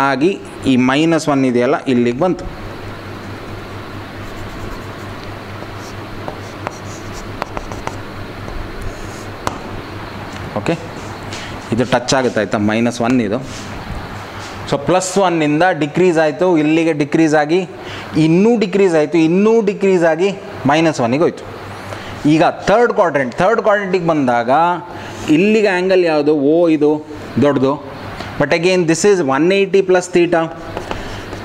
ಆಗಿ, ಈ -1 ಇದೆಯಲ್ಲ ಇಲ್ಲಿಗೆ ಬಂತು. ಓಕೆ, ಇದು ಟಚ್ ಆಗುತ್ತೆ ಆಯಿತಾ, -1 ಇದು. ಸೊ +1ಇಂದ ಡಿಕ್ರೀಸ್ ಆಯಿತು, ಇಲ್ಲಿಗೆ ಡಿಕ್ರೀಸ್ ಆಗಿ ಇನ್ನೂ ಡಿಕ್ರೀಸ್ ಆಯಿತು, ಇನ್ನೂ ಡಿಕ್ರೀಸ್ ಆಗಿ -1ಗೆ ಹೋಯ್ತು. ಈಗ ಥರ್ಡ್ ಕ್ವಾಡ್ರೆಂಟಿಗೆ ಬಂದಾಗ ಇಲ್ಲಿಗೆ ಆ್ಯಂಗಲ್ ಯಾವುದು, ಇದು ದೊಡ್ಡದು. But again this is 180 + theta.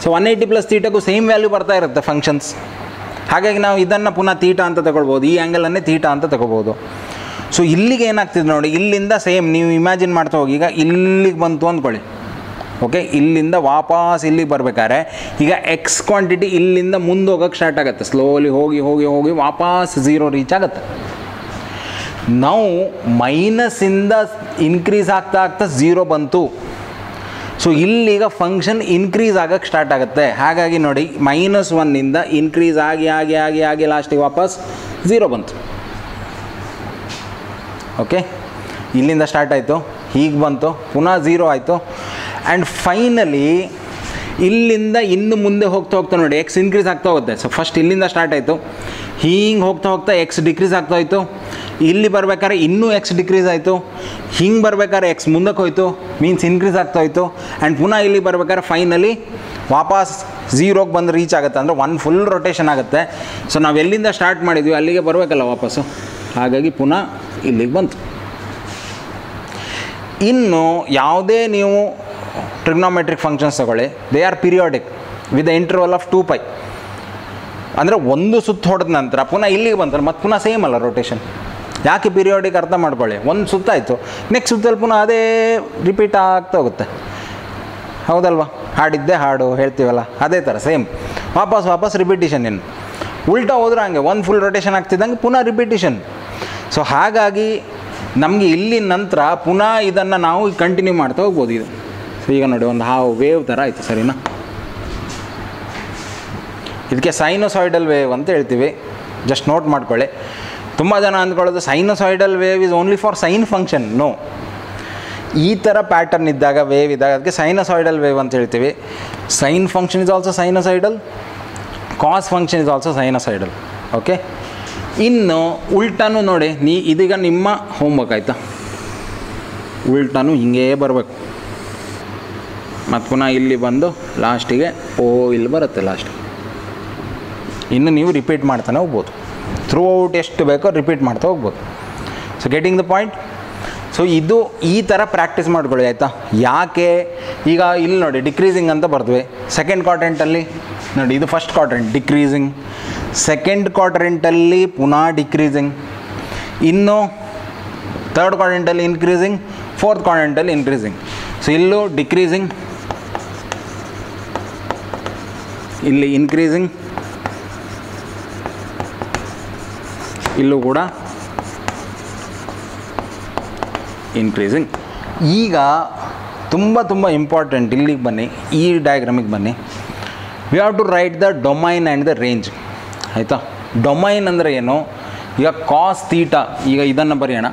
So 180 + ಥೀಟಾಗೂ ಸೇಮ್ ವ್ಯಾಲ್ಯೂ ಬರ್ತಾ ಇರುತ್ತೆ ಫಂಕ್ಷನ್ಸ್. ಹಾಗಾಗಿ ನಾವು ಇದನ್ನು ಪುನಃ ಥೀಟಾ ಅಂತ ತಗೊಳ್ಬೋದು, ಈ ಆ್ಯಂಗಲನ್ನೇ ಥೀಟಾ ಅಂತ ತಗೋಬೋದು. ಸೊ ಇಲ್ಲಿಗೆ ಏನಾಗ್ತಿದೆ ನೋಡಿ, ಇಲ್ಲಿಂದ ಸೇಮ್ ನೀವು ಇಮ್ಯಾಜಿನ್ ಮಾಡ್ತಾ ಹೋಗಿ, ಈಗ ಇಲ್ಲಿಗೆ ಬಂತು ಅಂದ್ಕೊಳ್ಳಿ. ಓಕೆ, ಇಲ್ಲಿಂದ ವಾಪಸ್ ಇಲ್ಲಿಗೆ ಬರಬೇಕಾದ್ರೆ ಈಗ ಎಕ್ಸ್ ಕ್ವಾಂಟಿಟಿ ಇಲ್ಲಿಂದ ಮುಂದೆ ಹೋಗೋಕ್ಕೆ ಸ್ಟಾರ್ಟ್ ಆಗುತ್ತೆ, ಸ್ಲೋಲಿ ಹೋಗಿ ಹೋಗಿ ಹೋಗಿ ವಾಪಸ್ 0 ರೀಚ್ ಆಗುತ್ತೆ. ನಾವು ಮೈನಸ್ಸಿಂದ ಇನ್ಕ್ರೀಸ್ ಆಗ್ತಾ ಆಗ್ತಾ 0 ಬಂತು. ಸೊ ಇಲ್ಲೀಗ ಫಂಕ್ಷನ್ ಇನ್ಕ್ರೀಸ್ ಆಗೋಕ್ಕೆ ಸ್ಟಾರ್ಟ್ ಆಗುತ್ತೆ. ಹಾಗಾಗಿ ನೋಡಿ -1ಇಂದ ಇನ್ಕ್ರೀಸ್ ಆಗಿ ಆಗಿ ಆಗಿ ಆಗಿ ಲಾಸ್ಟಿಗೆ ವಾಪಸ್ 0 ಬಂತು. ಓಕೆ, ಇಲ್ಲಿಂದ ಸ್ಟಾರ್ಟ್ ಆಯಿತು, ಹೀಗೆ ಬಂತು, ಪುನಃ 0 ಆಯಿತು. ಆ್ಯಂಡ್ ಫೈನಲಿ ಇಲ್ಲಿಂದ ಇನ್ನು ಮುಂದೆ ಹೋಗ್ತಾ ಹೋಗ್ತಾ ನೋಡಿ ಎಕ್ಸ್ ಇನ್ಕ್ರೀಸ್ ಆಗ್ತಾ ಹೋಗುತ್ತೆ. ಸೊ ಫಸ್ಟ್ ಇಲ್ಲಿಂದ ಸ್ಟಾರ್ಟ್ ಆಯಿತು, ಹಿಂಗೆ ಹೋಗ್ತಾ ಹೋಗ್ತಾ ಎಕ್ಸ್ ಡಿಕ್ರೀಸ್ ಆಗ್ತಾ ಹೋಯಿತು. ಇಲ್ಲಿ ಬರಬೇಕಾದ್ರೆ ಇನ್ನೂ ಎಕ್ಸ್ ಡಿಕ್ರೀಸ್ ಆಯಿತು, ಹಿಂಗೆ ಬರ್ಬೇಕಾದ್ರೆ ಎಕ್ಸ್ ಮುಂದಕ್ಕೆ ಹೋಯ್ತು, ಮೀನ್ಸ್ ಇನ್ಕ್ರೀಸ್ ಆಗ್ತಾ ಹೋಯ್ತು. ಆ್ಯಂಡ್ ಪುನಃ ಇಲ್ಲಿ ಬರ್ಬೇಕಾದ್ರೆ ಫೈನಲಿ ವಾಪಸ್ ಝೀರೋಗೆ ಬಂದು ರೀಚ್ ಆಗುತ್ತೆ, ಅಂದರೆ ಒನ್ ಫುಲ್ ರೊಟೇಷನ್ ಆಗುತ್ತೆ. ಸೊ ನಾವು ಎಲ್ಲಿಂದ ಸ್ಟಾರ್ಟ್ ಮಾಡಿದ್ವಿ ಅಲ್ಲಿಗೆ ಬರಬೇಕಲ್ಲ ವಾಪಸ್ಸು, ಹಾಗಾಗಿ ಪುನಃ ಇಲ್ಲಿಗೆ ಬಂತು. ಇನ್ನು ಯಾವುದೇ ನೀವು ಟ್ರಿಗ್ನೋಮೆಟ್ರಿಕ್ ಫಂಕ್ಷನ್ಸ್ ತಗೊಳ್ಳಿ, they are periodic with the interval of 2π. ಅಂದರೆ ಒಂದು ಸುತ್ತು ಹೊಡೆದ ನಂತರ ಪುನಃ ಇಲ್ಲಿಗೆ ಬಂತಾರೆ, ಮತ್ತು ಪುನಃ ಸೇಮ್ ಅಲ್ಲ ರೊಟೇಷನ್. ಯಾಕೆ ಪೀರಿಯಾಡಿಕ್ ಅರ್ಥ ಮಾಡ್ಕೊಳ್ಳಿ, ಒಂದು ಸುತ್ತಾಯಿತು, ನೆಕ್ಸ್ಟ್ ಸುತ್ತಲ್ಲಿ ಪುನಃ ಅದೇ ರಿಪೀಟ್ ಆಗ್ತಾ ಹೋಗುತ್ತೆ, ಹೌದಲ್ವಾ? ಹಾಡಿದ್ದೇ ಹಾಡು ಹೇಳ್ತೀವಲ್ಲ, ಅದೇ ಥರ ಸೇಮ್ ವಾಪಸ್ ರಿಪಿಟೇಷನ್. ಏನು ಉಲ್ಟಾ ಹೋದ್ರೆ ಹಂಗೆ ಒಂದು ಫುಲ್ ರೊಟೇಷನ್ ಆಗ್ತಿದ್ದಂಗೆ ಪುನಃ ರಿಪಿಟೇಷನ್. ಸೊ ಹಾಗಾಗಿ ನಮಗೆ ಇಲ್ಲಿ ನಂತರ ಪುನಃ ಇದನ್ನು ನಾವು ಕಂಟಿನ್ಯೂ ಮಾಡ್ತಾ ಹೋಗ್ಬೋದು. ಇದು ಸೊ ಈಗ ನೋಡಿ ಒಂದು ವೇವ್ ಥರ ಆಯಿತು, ಸರಿನಾ? ಇದಕ್ಕೆ ಸೈನೋಸಾಯ್ಡಲ್ ವೇವ್ ಅಂತ ಹೇಳ್ತೀವಿ, ಜಸ್ಟ್ ನೋಟ್ ಮಾಡ್ಕೊಳ್ಳಿ. ತುಂಬ ಜನ ಅಂದ್ಕೊಳ್ಳೋದು sinusoidal wave is only for sine function. No, ಈ ಥರ ಪ್ಯಾಟರ್ನ್ ಇದ್ದಾಗ ವೇವ್ ಇದ್ದಾಗ ಅದಕ್ಕೆ ಸೈನೋಸಾಯ್ಡಲ್ ವೇವ್ ಅಂತ ಹೇಳ್ತೀವಿ. Sine function is also sinusoidal, cos function is also sinusoidal. Okay, ಇನ್ನು ಉಲ್ಟಾನು ನೋಡಿ, ಇದೀಗ ನಿಮ್ಮ ಹೋಮ್ವರ್ಕ್ ಆಯಿತಾ? ಉಲ್ಟಾನು ಹಿಂಗೇ ಬರಬೇಕು, ಮತ್ತು ಪುನಃ ಇಲ್ಲಿ ಬಂದು ಲಾಸ್ಟಿಗೆ ಇಲ್ಲಿ ಬರುತ್ತೆ ಲಾಸ್ಟಿಗೆ. ಇನ್ನು ನೀವು ರಿಪೀಟ್ ಮಾಡ್ತಾನೆ ಹೋಗ್ಬೋದು, ಥ್ರೂ ಔಟ್ ಎಷ್ಟು ಬೇಕೋ ರಿಪೀಟ್ ಮಾಡ್ತಾ ಹೋಗ್ಬೋದು. So getting the point. So ಇದು ಈ ಥರ ಪ್ರಾಕ್ಟೀಸ್ ಮಾಡ್ಕೊಳ್ಳಿ, ಆಯಿತಾ? ಯಾಕೆ ಈಗ ಇಲ್ಲಿ ನೋಡಿ ಡಿಕ್ರೀಸಿಂಗ್ ಅಂತ ಬರ್ದ್ವಿ. ಸೆಕೆಂಡ್ ಕ್ವಾಡ್ರೆಂಟಲ್ಲಿ ನೋಡಿ, ಇದು ಫಸ್ಟ್ ಕ್ವಾಡ್ರೆಂಟ್ ಡಿಕ್ರೀಸಿಂಗ್, ಸೆಕೆಂಡ್ ಕ್ವಾಡ್ರೆಂಟಲ್ಲಿ ಪುನಃ ಡಿಕ್ರೀಸಿಂಗ್, ಇನ್ನು ಥರ್ಡ್ ಕ್ವಾಡ್ರೆಂಟಲ್ಲಿ ಇನ್ಕ್ರೀಸಿಂಗ್, ಫೋರ್ತ್ ಕ್ವಾಡ್ರೆಂಟಲ್ಲಿ ಇನ್ಕ್ರೀಸಿಂಗ್. ಸೊ ಇಲ್ಲೂ ಡಿಕ್ರೀಸಿಂಗ್, ಇಲ್ಲಿ ಇನ್ಕ್ರೀಸಿಂಗ್, ಇಲ್ಲೂ ಕೂಡ ಇನ್ಕ್ರೀಸಿಂಗ್. ಈಗ ತುಂಬ ಇಂಪಾರ್ಟೆಂಟ್, ಇಲ್ಲಿಗೆ ಬನ್ನಿ, ಈ ಡಯಾಗ್ರಾಮಿಗೆ ಬನ್ನಿ. We have to write the domain and the range, ಆಯಿತಾ? ಡೊಮೈನ್ ಅಂದರೆ ಏನು? ಈಗ ಕಾಸ್ ಥೀಟಾ, ಈಗ ಇದನ್ನು ಬರೆಯೋಣ.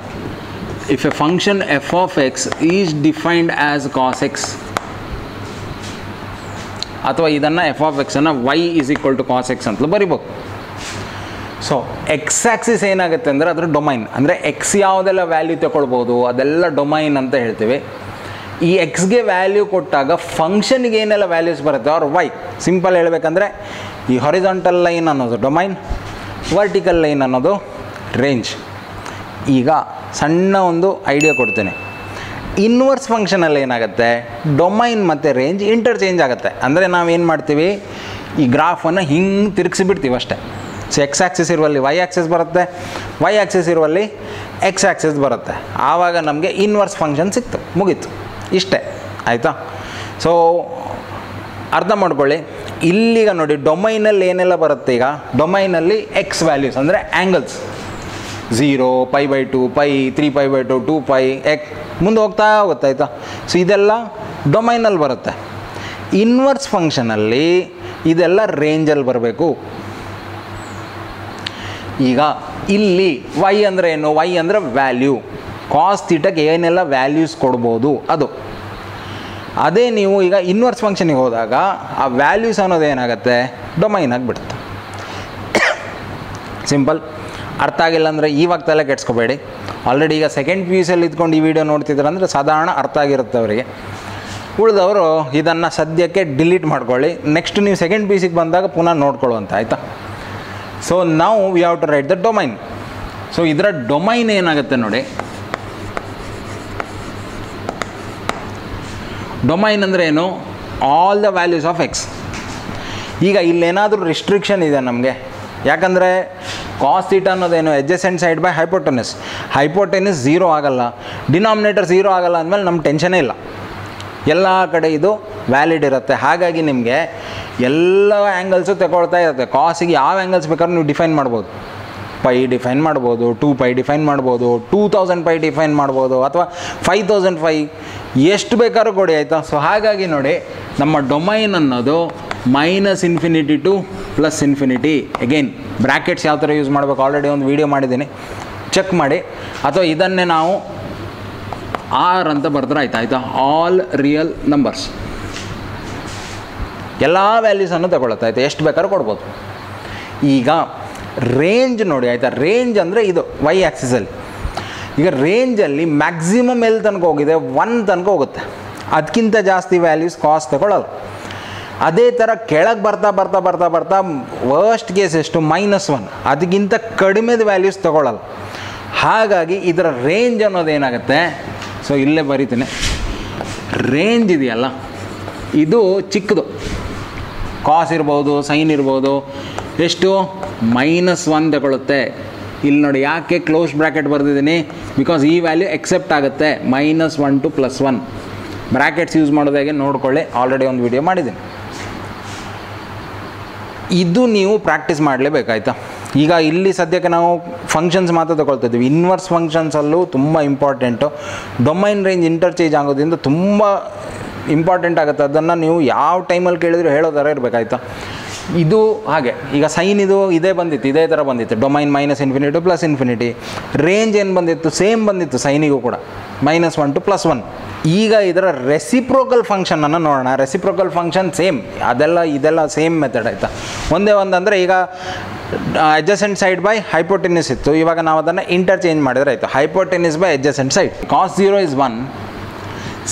If a function f of x is defined as cos x, ಅಥವಾ ಇದನ್ನು ಎಫ್ ಆಫ್ ಎಕ್ಸನ್ನು y is equal to cos x ಅಂತಲೂ ಬರಿಬೋದು. ಸೊ ಎಕ್ಸ್ ಆ್ಯಕ್ಸಿಸ್ ಏನಾಗುತ್ತೆ ಅಂದರೆ ಅದರ ಡೊಮೈನ್, ಅಂದರೆ ಎಕ್ಸ್ ಯಾವುದೆಲ್ಲ ವ್ಯಾಲ್ಯೂ ತಗೊಳ್ಬೋದು ಅದೆಲ್ಲ ಡೊಮೈನ್ ಅಂತ ಹೇಳ್ತೀವಿ. ಈ ಎಕ್ಸ್ಗೆ ವ್ಯಾಲ್ಯೂ ಕೊಟ್ಟಾಗ ಫಂಕ್ಷನ್ಗೆ ಏನೆಲ್ಲ ವ್ಯಾಲ್ಯೂಸ್ ಬರುತ್ತೆ ಅವ್ರ ವೈ. ಸಿಂಪಲ್ ಹೇಳಬೇಕಂದ್ರೆ ಈ ಹಾರಿಜಾಂಟಲ್ ಲೈನ್ ಅನ್ನೋದು ಡೊಮೈನ್, ವರ್ಟಿಕಲ್ ಲೈನ್ ಅನ್ನೋದು ರೇಂಜ್. ಈಗ ಸಣ್ಣ ಒಂದು ಐಡಿಯಾ ಕೊಡ್ತೇನೆ. ಇನ್ವರ್ಸ್ ಫಂಕ್ಷನಲ್ಲಿ ಏನಾಗುತ್ತೆ, ಡೊಮೈನ್ ಮತ್ತು ರೇಂಜ್ ಇಂಟರ್ಚೇಂಜ್ ಆಗುತ್ತೆ. ಅಂದರೆ ನಾವೇನು ಮಾಡ್ತೀವಿ, ಈ ಗ್ರಾಫನ್ನು ಹಿಂಗೆ ತಿರುಗಿಸಿಬಿಡ್ತೀವಿ ಅಷ್ಟೇ. ಸೊ ಎಕ್ಸ್ ಆ್ಯಕ್ಸಿಸ್ ಇರುವಲ್ಲಿ ವೈ ಆ್ಯಕ್ಸಿಸ್ ಬರುತ್ತೆ, ವೈ ಆ್ಯಕ್ಸಿಸ್ ಇರುವಲ್ಲಿ ಎಕ್ಸ್ ಆ್ಯಕ್ಸಿಸ್ ಬರುತ್ತೆ. ಆವಾಗ ನಮಗೆ ಇನ್ವರ್ಸ್ ಫಂಕ್ಷನ್ ಸಿಕ್ತು, ಮುಗೀತು, ಇಷ್ಟೇ, ಆಯಿತಾ? ಸೊ ಅರ್ಥ ಮಾಡ್ಕೊಳ್ಳಿ. ಇಲ್ಲಿಗ ನೋಡಿ ಡೊಮೈನಲ್ಲಿ ಏನೆಲ್ಲ ಬರುತ್ತೆ. ಈಗ ಡೊಮೈನಲ್ಲಿ ಎಕ್ಸ್ ವ್ಯಾಲ್ಯೂಸ್ ಅಂದರೆ ಆ್ಯಂಗಲ್ಸ್ 0, π/2, π, 3π/2, 2π, ಮುಂದೆ ಹೋಗ್ತಾ ಹೋಗುತ್ತೆ, ಆಯಿತಾ? ಸೊ ಇದೆಲ್ಲ ಡೊಮೈನಲ್ಲಿ ಬರುತ್ತೆ. ಇನ್ವರ್ಸ್ ಫಂಕ್ಷನಲ್ಲಿ ಇದೆಲ್ಲ ರೇಂಜಲ್ಲಿ ಬರಬೇಕು. ಈಗ ಇಲ್ಲಿ ವೈ ಅಂದರೆ ಏನು? ವೈ ಅಂದರೆ ವ್ಯಾಲ್ಯೂ. ಕಾಸ್ ಥೀಟಾಗೆ ಏನೆಲ್ಲ ವ್ಯಾಲ್ಯೂಸ್ ಕೊಡ್ಬೋದು ಅದು. ಅದೇ ನೀವು ಈಗ ಇನ್ವರ್ಸ್ ಫಂಕ್ಷನಿಗೆ ಹೋದಾಗ ಆ ವ್ಯಾಲ್ಯೂಸ್ ಅನ್ನೋದು ಏನಾಗುತ್ತೆ, ಡೊಮೈನ್ ಆಗಿಬಿಡುತ್ತೆ. ಸಿಂಪಲ್. ಅರ್ಥ ಆಗಿಲ್ಲ ಅಂದರೆ ಇವಾಗ ತಲೆ ಕೆಡ್ಸ್ಕೊಬೇಡಿ. ಆಲ್ರೆಡಿ ಈಗ ಸೆಕೆಂಡ್ PUC ಇದ್ಕೊಂಡು ಈ ವಿಡಿಯೋ ನೋಡ್ತಿದ್ದಾರೆ ಅಂದರೆ ಸಾಧಾರಣ ಅರ್ಥ ಆಗಿರುತ್ತೆ ಅವರಿಗೆ. ಉಳಿದವರು ಇದನ್ನು ಸದ್ಯಕ್ಕೆ ಡಿಲೀಟ್ ಮಾಡ್ಕೊಳ್ಳಿ. ನೆಕ್ಸ್ಟ್ ನೀವು ಸೆಕೆಂಡ್ PUCಗೆ ಬಂದಾಗ ಪುನಃ ನೋಡ್ಕೊಳ್ಳುವಂತ, ಆಯಿತಾ? ಸೊ ನಾವು we have to write the domain. So ಇದರ ಡೊಮೈನ್ ಏನಾಗುತ್ತೆ ನೋಡಿ. ಡೊಮೈನ್ ಅಂದರೆ ಏನು? All the values of x. ಈಗ ಇಲ್ಲೇನಾದರೂ ರಿಸ್ಟ್ರಿಕ್ಷನ್ ಇದೆ ನಮಗೆ, ಯಾಕಂದರೆ ಕಾಸ್ ಥೀಟಾ ಅನ್ನೋದೇನು, adjacent side by hypotenuse. Hypotenuse 0 ಆಗಲ್ಲ, ಡಿನಾಮಿನೇಟರ್ 0 ಆಗಲ್ಲ ಅಂದಮೇಲೆ ನಮ್ಗೆ ಟೆನ್ಷನೇ ಇಲ್ಲ, ಎಲ್ಲ ಕಡೆ ಇದು ವ್ಯಾಲಿಡ್ ಇರುತ್ತೆ. ಹಾಗಾಗಿ ನಿಮಗೆ ಎಲ್ಲ ಆ್ಯಂಗಲ್ಸು ತಗೊಳ್ತಾ ಇರುತ್ತೆ. ಕಾಸಿಗೆ ಯಾವ ಆ್ಯಂಗಲ್ಸ್ ಬೇಕಾದ್ರೂ ನೀವು ಡಿಫೈನ್ ಮಾಡ್ಬೋದು. π ಡಿಫೈನ್ ಮಾಡ್ಬೋದು, 2π ಡಿಫೈನ್ ಮಾಡ್ಬೋದು, 2000π ಡಿಫೈನ್ ಮಾಡ್ಬೋದು, ಅಥವಾ 5000π, ಎಷ್ಟು ಬೇಕಾದ್ರೂ ಕೊಡಿ, ಆಯಿತಾ? ಸೊ ಹಾಗಾಗಿ ನೋಡಿ, ನಮ್ಮ ಡೊಮೈನ್ ಅನ್ನೋದು -∞ ಟು +∞. ಅಗೇನ್ ಬ್ರ್ಯಾಕೆಟ್ಸ್ ಯಾವ ಥರ ಯೂಸ್ ಮಾಡಬೇಕು ಆಲ್ರೆಡಿ ಒಂದು ವೀಡಿಯೋ ಮಾಡಿದ್ದೀನಿ, ಚೆಕ್ ಮಾಡಿ. ಅಥವಾ ಇದನ್ನೇ ನಾವು R ಅಂತ ಬರ್ತಾರೆ, ಆಯಿತಾ? ಆಲ್ ರಿಯಲ್ ನಂಬರ್ಸ್, ಎಲ್ಲ ವ್ಯಾಲ್ಯೂಸನ್ನು ತಗೊಳುತ್ತೆ, ಆಯಿತಾ? ಎಷ್ಟು ಬೇಕಾದ್ರೂ ಕೊಡ್ಬೋದು. ಈಗ ರೇಂಜ್ ನೋಡಿ, ಆಯಿತಾ? ರೇಂಜ್ ಅಂದರೆ ಇದು ವೈ ಆ್ಯಕ್ಸಿಸಲ್ಲಿ. ಈಗ ರೇಂಜಲ್ಲಿ ಮ್ಯಾಕ್ಸಿಮಮ್ ಎಲ್ಲಿ ತನಕ ಹೋಗಿದೆ 1 ತನಕ ಹೋಗುತ್ತೆ, ಅದಕ್ಕಿಂತ ಜಾಸ್ತಿ ವ್ಯಾಲ್ಯೂಸ್ ಕಾಸ್ ತಗೊಳ್ಳಲ್ಲ. ಅದೇ ಥರ ಕೆಳಗೆ ಬರ್ತಾ ಬರ್ತಾ ಬರ್ತಾ ಬರ್ತಾ ವರ್ಸ್ಟ್ ಕೇಸ್ ಎಷ್ಟು -1, ಅದಕ್ಕಿಂತ ಕಡಿಮೆದ ವ್ಯಾಲ್ಯೂಸ್ ತಗೊಳ್ಳಲ್ಲ. ಹಾಗಾಗಿ ಇದರ ರೇಂಜ್ ಅನ್ನೋದೇನಾಗುತ್ತೆ, ಸೊ ಇಲ್ಲೇ ಬರೀತೀನಿ, ರೇಂಜ್ ಇದೆಯಲ್ಲ ಇದು ಚಿಕ್ಕದು, ಕಾಸ್ ಇರ್ಬೋದು ಸೈನ್ ಇರ್ಬೋದು, ಎಷ್ಟು -1 ತಗೊಳುತ್ತೆ. ಇಲ್ಲಿ ನೋಡಿ ಯಾಕೆ ಕ್ಲೋಸ್ ಬ್ರ್ಯಾಕೆಟ್ ಬರೆದಿದ್ದೀನಿ, ಬಿಕಾಸ್ ಈ ವ್ಯಾಲ್ಯೂ ಎಕ್ಸೆಪ್ಟ್ ಆಗುತ್ತೆ -1 to +1. ಬ್ರ್ಯಾಕೆಟ್ಸ್ ಯೂಸ್ ಮಾಡೋದು ಹೇಗೆ ನೋಡ್ಕೊಳ್ಳಿ, ಆಲ್ರೆಡಿ ಒಂದು ವಿಡಿಯೋ ಮಾಡಿದ್ದೀನಿ. ಇದು ನೀವು ಪ್ರಾಕ್ಟೀಸ್ ಮಾಡಲೇಬೇಕಾಯ್ತಾ. ಈಗ ಇಲ್ಲಿ ಸದ್ಯಕ್ಕೆ ನಾವು ಫಂಕ್ಷನ್ಸ್ ಮಾತ್ರ ತಗೊಳ್ತಿದ್ದೀವಿ. ಇನ್ವರ್ಸ್ ಫಂಕ್ಷನ್ಸಲ್ಲೂ ತುಂಬ ಇಂಪಾರ್ಟೆಂಟು. ಡೊಮೈನ್ ರೇಂಜ್ ಇಂಟರ್ಚೇಂಜ್ ಆಗೋದ್ರಿಂದ ತುಂಬ ಇಂಪಾರ್ಟೆಂಟ್ ಆಗುತ್ತೆ. ಅದನ್ನು ನೀವು ಯಾವ ಟೈಮಲ್ಲಿ ಕೇಳಿದ್ರು ಹೇಳೋ ಥರ ಇರಬೇಕಾಯ್ತಾ. ಇದು ಹಾಗೆ ಈಗ ಸೈನ್ ಇದು ಇದೇ ಬಂದಿತ್ತು, ಇದೇ ಥರ ಬಂದಿತ್ತು, ಡೊಮೈನ್ -∞ to +∞. ರೇಂಜ್ ಏನು ಬಂದಿತ್ತು, ಸೇಮ್ ಬಂದಿತ್ತು ಸೈನಿಗೂ ಕೂಡ, -1 to +1. ಈಗ ಇದರ ರೆಸಿಪ್ರೋಕಲ್ ಫಂಕ್ಷನನ್ನು ನೋಡೋಣ. ರೆಸಿಪ್ರೋಕಲ್ ಫಂಕ್ಷನ್ ಸೇಮ್, ಇದೆಲ್ಲ ಸೇಮ್ ಮೆಥಡ್ ಆಯಿತಾ. ಒಂದೇ ಒಂದಂದರೆ ಈಗ adjacent side by hypotenuse ಇತ್ತು, ಇವಾಗ ನಾವು ಅದನ್ನು ಇಂಟರ್ಚೇಂಜ್ ಮಾಡಿದ್ರೆ ಆಯಿತು, hypotenuse by adjacent side. cos 0 is 1,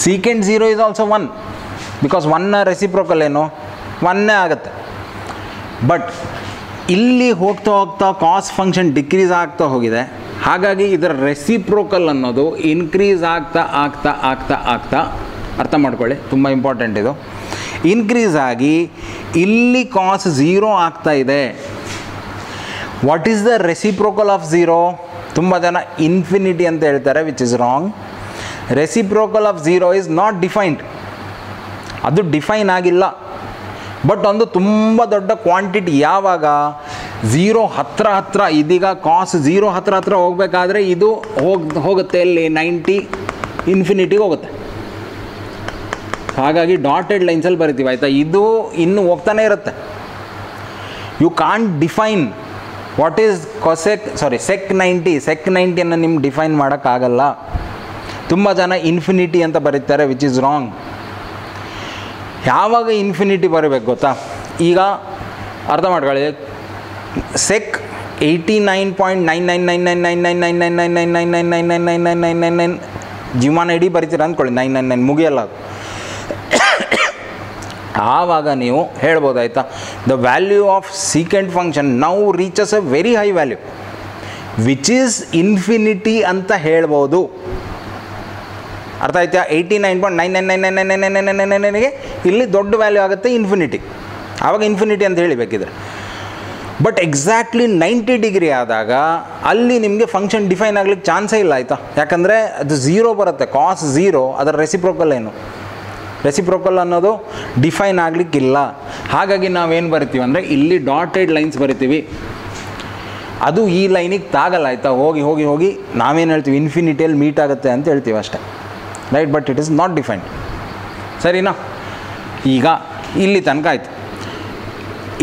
secant 0 is also 1, because 1 reciprocal ಏನು 1 ಆಗುತ್ತೆ. ಬಟ್ ಇಲ್ಲಿ ಹೋಗ್ತಾ ಹೋಗ್ತಾ ಕಾಸ್ ಫಂಕ್ಷನ್ ಡಿಕ್ರೀಸ್ ಆಗ್ತಾ ಹೋಗಿದೆ, ಹಾಗಾಗಿ ಇದರ ರೆಸಿಪ್ರೋಕಲ್ ಅನ್ನೋದು ಇನ್ಕ್ರೀಸ್ ಆಗ್ತಾ ಆಗ್ತಾ ಆಗ್ತಾ ಆಗ್ತಾ, ಅರ್ಥ ಮಾಡ್ಕೊಳ್ಳಿ ತುಂಬ ಇಂಪಾರ್ಟೆಂಟ್ ಇದು, ಇನ್ಕ್ರೀಸ್ ಆಗಿ ಇಲ್ಲಿ ಕಾಸ್ 0 ಆಗ್ತಾ ಇದೆ. What is the reciprocal of 0? ತುಂಬ ಜನ ಇನ್ಫಿನಿಟಿ ಅಂತ ಹೇಳ್ತಾರೆ, which is wrong. Reciprocal of 0 is not defined, ಅದು ಡಿಫೈನ್ ಆಗಿಲ್ಲ. ಬಟ್ ಒಂದು ತುಂಬ ದೊಡ್ಡ ಕ್ವಾಂಟಿಟಿ ಯಾವಾಗ 0 ಹತ್ರ ಇದೀಗ ಕಾಸ್ 0 ಹತ್ರ ಹೋಗಬೇಕಾದ್ರೆ ಇದು ಹೋಗುತ್ತೆ ಇಲ್ಲಿ 90 ಇನ್ಫಿನಿಟಿಗೆ ಹೋಗುತ್ತೆ. ಹಾಗಾಗಿ ಡಾಟೆಡ್ ಲೈನ್ಸಲ್ಲಿ ಬರಿತೀವಿ ಆಯಿತಾ. ಇದು ಇನ್ನೂ ಹೋಗ್ತಾನೆ ಇರುತ್ತೆ. You can't define what is sec 90 ನಿಮ್ಗೆ ಡಿಫೈನ್ ಮಾಡೋಕ್ಕಾಗಲ್ಲ. ತುಂಬ ಜನ ಇನ್ಫಿನಿಟಿ ಅಂತ ಬರೀತಾರೆ, ವಿಚ್ ಇಸ್ ರಾಂಗ್. ಯಾವಾಗ ಇನ್ಫಿನಿಟಿ ಬರಬೇಕು ಗೊತ್ತಾ, ಈಗ ಅರ್ಥ ಮಾಡ್ಕೊಳ್ಳಿ, ಸೆಕ್ 89.99999999999999999 ಜೀವಮಾನ ಇಡೀ ಬರಿತೀರ ಅಂದ್ಕೊಳ್ಳಿ, 999 ಮುಗಿಯಲ್ಲ ಅದು. ಆವಾಗ ನೀವು ಹೇಳ್ಬೋದಾಯ್ತಾ, the value of secant function now reaches a very high value which is infinity ಅಂತ ಹೇಳ್ಬೋದು. ಅರ್ಥ ಆಯ್ತಾ? 89.999999999ಗೆ ಇಲ್ಲಿ ದೊಡ್ಡ ವ್ಯಾಲ್ಯೂ ಆಗುತ್ತೆ ಇನ್ಫಿನಿಟಿ, ಆವಾಗ ಇನ್ಫಿನಿಟಿ ಅಂತ ಹೇಳಿಬೇಕಿದ್ರೆ. ಬಟ್ ಎಕ್ಸಾಕ್ಟ್ಲಿ 90 ಡಿಗ್ರಿ ಆದಾಗ ಅಲ್ಲಿ ನಿಮಗೆ ಫಂಕ್ಷನ್ ಡಿಫೈನ್ ಆಗ್ಲಿಕ್ಕೆ ಚಾನ್ಸೇ ಇಲ್ಲ ಆಯಿತಾ. ಯಾಕಂದರೆ ಅದು 0 ಬರುತ್ತೆ, ಕಾಸ್ 0, ಅದರ ರೆಸಿಪ್ರೋಕಲ್ ಏನು, ರೆಸಿಪ್ರೋಕಲ್ ಅನ್ನೋದು ಡಿಫೈನ್ ಆಗಲಿಕ್ಕಿಲ್ಲ. ಹಾಗಾಗಿ ನಾವೇನು ಬರಿತೀವಿ ಅಂದರೆ ಇಲ್ಲಿ ಡಾಟೆಡ್ ಲೈನ್ಸ್ ಬರಿತೀವಿ, ಅದು ಈ ಲೈನಿಗೆ ತಾಗಲ್ಲ ಆಯಿತಾ. ಹೋಗಿ ಹೋಗಿ ಹೋಗಿ ನಾವೇನು ಹೇಳ್ತೀವಿ, ಇನ್ಫಿನಿಟಿಯಲ್ಲಿ ಮೀಟ್ ಆಗುತ್ತೆ ಅಂತ ಹೇಳ್ತೀವಿ ಅಷ್ಟೇ, right. But it is not defined, ಸರಿನಾ. ಈಗ ಇಲ್ಲಿ ತನಕ ಆಯಿತು.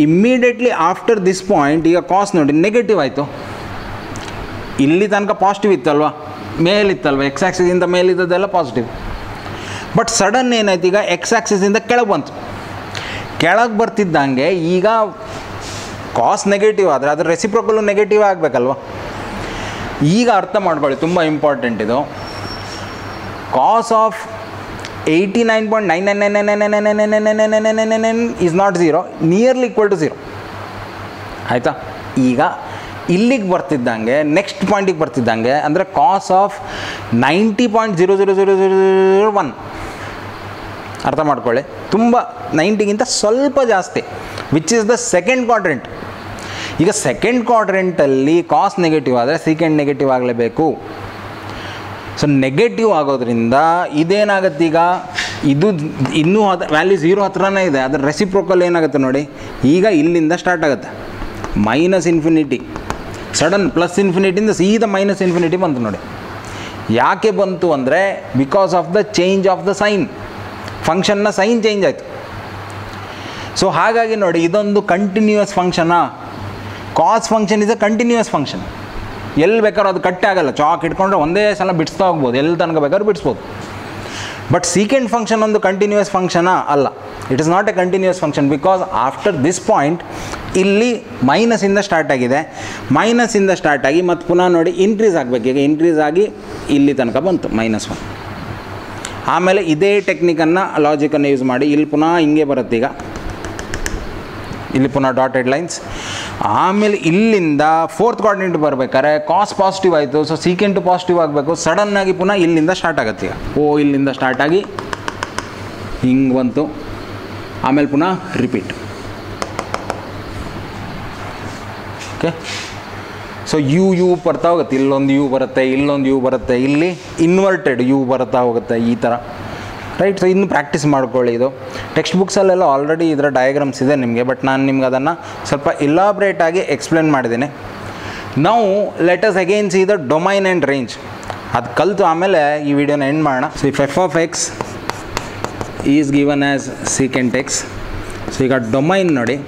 ಇಮ್ಮಿಡಿಯೇಟ್ಲಿ ಆಫ್ಟರ್ ದಿಸ್ ಪಾಯಿಂಟ್ ಈಗ ಕಾಸ್ ನೋಡಿ ನೆಗೆಟಿವ್ ಆಯಿತು. ಇಲ್ಲಿ ತನಕ ಪಾಸಿಟಿವ್ ಇತ್ತಲ್ವ, ಮೇಲಿತ್ತಲ್ವ, ಎಕ್ಸ್ ಆ್ಯಕ್ಸಿಸಿಂದ ಮೇಲಿದ್ದದೆಲ್ಲ ಪಾಸಿಟಿವ್. ಬಟ್ ಸಡನ್ ಏನಾಯ್ತು, ಈಗ ಎಕ್ಸ್ ಆ್ಯಕ್ಸಿಸಿಂದ ಕೆಳಗೆ ಬಂತು. ಕೆಳಗೆ ಬರ್ತಿದ್ದಂಗೆ ಈಗ ಕಾಸ್ ನೆಗೆಟಿವ್ ಆದರೆ ಅದರ ರೆಸಿಪ್ರೋಕಲ್ಲು ನೆಗೆಟಿವ್ ಆಗಬೇಕಲ್ವ. ಈಗ ಅರ್ಥ ಮಾಡ್ಕೊಳ್ಳಿ, ತುಂಬ ಇಂಪಾರ್ಟೆಂಟ್ ಇದು. Cos of 89.99999999999 is not 0, nearly equal to 0 ಆಯಿತಾ. ಈಗ ಇಲ್ಲಿಗೆ ಬರ್ತಿದ್ದಂಗೆ ನೆಕ್ಸ್ಟ್ ಪಾಯಿಂಟಿಗೆ ಬರ್ತಿದ್ದಂಗೆ ಅಂದರೆ ಕಾಸ್ ಆಫ್ 90.00001 ಅರ್ಥ ಮಾಡ್ಕೊಳ್ಳಿ, ತುಂಬ 90ಗಿಂತ ಸ್ವಲ್ಪ ಜಾಸ್ತಿ, which is the second quadrant. ಈಗ ಸೆಕೆಂಡ್ ಕ್ವಾಡ್ರೆಂಟಲ್ಲಿ ಕಾಸ್ ನೆಗೆಟಿವ್ ಆದರೆ ಸೀಕೆಂಡ್ ನೆಗೆಟಿವ್ ಆಗಲೇಬೇಕು. ಸೊ ನೆಗೆಟಿವ್ ಆಗೋದ್ರಿಂದ ಇದೇನಾಗುತ್ತೆ, ಈಗ ಇದು ಇನ್ನೂ ವ್ಯಾಲ್ಯೂ 0 ಹತ್ರನೇ ಇದೆ, ಅದರ ರೆಸಿಪ್ರೋಕಲ್ ಏನಾಗುತ್ತೆ ನೋಡಿ, ಈಗ ಇಲ್ಲಿಂದ ಸ್ಟಾರ್ಟ್ ಆಗುತ್ತೆ -∞, ಸಡನ್ +∞ಇಂದ ಸೀದಾ -∞ ಬಂತು ನೋಡಿ. ಯಾಕೆ ಬಂತು ಅಂದರೆ because of the change of the sign, ಫಂಕ್ಷನ್ನ ಸೈನ್ ಚೇಂಜ್ ಆಯಿತು. ಸೊ ಹಾಗಾಗಿ ನೋಡಿ, ಇದೊಂದು ಕಂಟಿನ್ಯೂಯಸ್ ಫಂಕ್ಷನಾ. Cos function is a continuous function. ಎಲ್ಲಿ ಬೇಕಾದ್ರೂ ಅದು ಕಟ್ಟೆ ಆಗಲ್ಲ, ಚಾಕ್ ಇಟ್ಕೊಂಡ್ರೆ ಒಂದೇ ಸಲ ಬಿಡಿಸ್ತಾ ಹೋಗ್ಬೋದು, ಎಲ್ಲಿ ತನಕ ಬೇಕಾದ್ರೂ ಬಿಡಿಸ್ಬೋದು. ಬಟ್ ಸೀಕೆಂಡ್ ಫಂಕ್ಷನ್ ಒಂದು ಕಂಟಿನ್ಯೂಯಸ್ ಫಂಕ್ಷನಾ ಅಲ್ಲ. It is not a continuous function because after this point ಇಲ್ಲಿ ಮೈನಸಿಂದ ಸ್ಟಾರ್ಟ್ ಆಗಿದೆ, ಮೈನಸಿಂದ ಸ್ಟಾರ್ಟ್ ಆಗಿ ಮತ್ತು ಪುನಃ ನೋಡಿ ಇನ್ಕ್ರೀಸ್ ಆಗಬೇಕು. ಈಗ ಇನ್ಕ್ರೀಸ್ ಆಗಿ ಇಲ್ಲಿ ತನಕ ಬಂತು -1. ಆಮೇಲೆ ಇದೇ ಟೆಕ್ನಿಕನ್ನು ಲಾಜಿಕನ್ನು ಯೂಸ್ ಮಾಡಿ ಇಲ್ಲಿ ಪುನಃ ಹಿಂಗೆ ಬರುತ್ತೆ. ಈಗ ಇಲ್ಲಿ ಪುನಃ ಡಾಟೆಡ್ ಲೈನ್ಸ್. ಆಮೇಲೆ ಇಲ್ಲಿಂದ ಫೋರ್ತ್ ಕ್ವಾಡ್ರೆಂಟ್ ಬರಬೇಕಾದ್ರೆ ಕಾಸ್ ಪಾಸಿಟಿವ್ ಆಯಿತು, ಸೊ ಸೀಕೆಂಟು ಪಾಸಿಟಿವ್ ಆಗಬೇಕು. ಸಡನ್ನಾಗಿ ಪುನಃ ಇಲ್ಲಿಂದ ಸ್ಟಾರ್ಟ್ ಆಗುತ್ತೆ. ಈಗ ಇಲ್ಲಿಂದ ಸ್ಟಾರ್ಟ್ ಆಗಿ ಹಿಂಗೆ ಬಂತು, ಆಮೇಲೆ ಪುನಃ ರಿಪೀಟ್. ಓಕೆ, ಸೊ ಯು ಬರ್ತಾ ಹೋಗುತ್ತೆ. ಇಲ್ಲೊಂದು ಯು ಬರುತ್ತೆ, ಇಲ್ಲೊಂದು ಯು ಬರುತ್ತೆ, ಇಲ್ಲಿ ಇನ್ವರ್ಟೆಡ್ ಯು ಬರ್ತಾ ಹೋಗುತ್ತೆ, ಈ ಥರ. ರೈಟ್, ಸೊ ಇನ್ನು ಪ್ರಾಕ್ಟೀಸ್ ಮಾಡ್ಕೊಳ್ಳಿ. ಇದು ಟೆಕ್ಸ್ಟ್ ಬುಕ್ಸಲ್ಲೆಲ್ಲ ಆಲ್ರೆಡಿ ಇದರ ಡಯಾಗ್ರಾಮ್ಸ್ ಇದೆ ನಿಮಗೆ, ಬಟ್ ನಾನು ನಿಮ್ಗೆ ಅದನ್ನು ಸ್ವಲ್ಪ ಇಲಾಬ್ರೇಟಾಗಿ ಎಕ್ಸ್ಪ್ಲೇನ್ ಮಾಡಿದ್ದೀನಿ. ನಾವು let us again see the domain and range. ಅದು ಕಲಿತು ಆಮೇಲೆ ಈ ವಿಡಿಯೋನ ಎಂಡ್ ಮಾಡೋಣ. So if F of x is given as secant X. So ಈಗ ಡೊಮೈನ್ ನೋಡಿ,